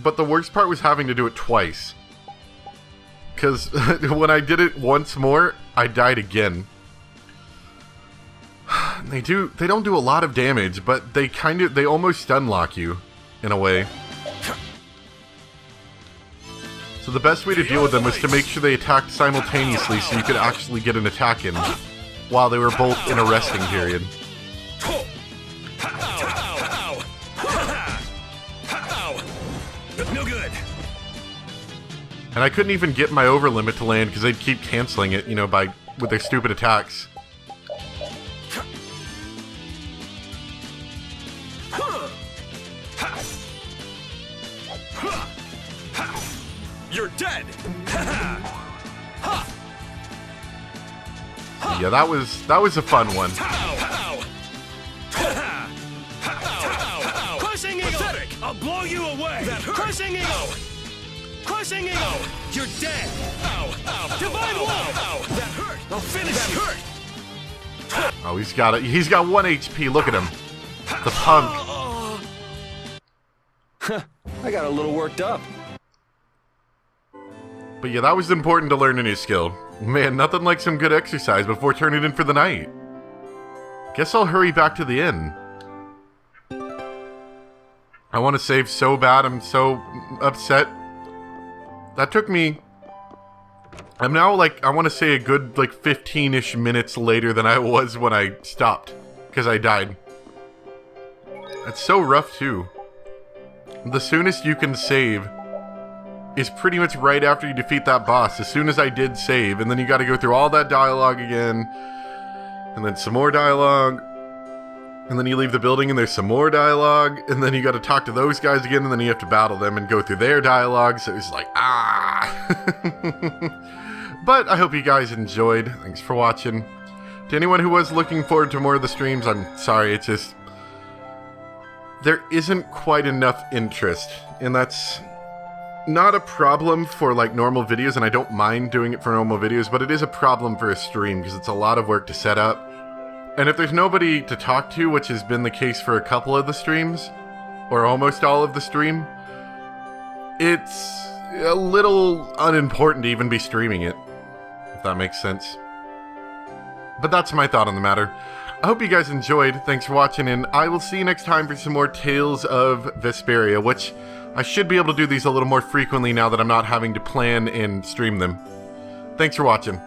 But the worst part was having to do it twice. Because when I did it once more, I died again. They don't do a lot of damage, but they almost stun lock you, in a way. So the best way to deal with them was to make sure they attacked simultaneously so you could actually get an attack in, while they were both in a resting period.
No good.
And I couldn't even get my over limit to land because they'd keep canceling it, you know, with their stupid attacks.
You're dead.
Yeah, that was a fun one.
Crushing eagle. Pathetic. I'll blow you away. That hurt. Crushing eagle. Crushing eagle. You're dead. Ow. Ow. Divine wall. Ow. That hurt. I'll finish that hurt.
Oh, he's got it. He's got 1 HP. Look at him. The punk.
I got a little worked up.
But yeah, that was important to learn a new skill. Man, nothing like some good exercise before turning in for the night. Guess I'll hurry back to the inn. I want to save so bad. I'm so upset. That took me... I'm now like, I want to say a good like 15-ish minutes later than I was when I stopped. Because I died. That's so rough too. The soonest you can save is pretty much right after you defeat that boss. As soon as I did save, and then you got to go through all that dialogue again, and then some more dialogue, and then you leave the building and there's some more dialogue, and then you got to talk to those guys again, and then you have to battle them and go through their dialogue. So it's like, But I hope you guys enjoyed. Thanks for watching. To anyone who was looking forward to more of the streams, I'm sorry, it's just... there isn't quite enough interest, and that's not a problem for like normal videos, and I don't mind doing it for normal videos, but it is a problem for a stream because it's a lot of work to set up. And if there's nobody to talk to, which has been the case for a couple of the streams, or almost all of the stream, it's a little unimportant to even be streaming it, if that makes sense. But that's my thought on the matter. I hope you guys enjoyed. Thanks for watching, and I will see you next time for some more Tales of Vesperia, which I should be able to do these a little more frequently now that I'm not having to plan and stream them. Thanks for watching.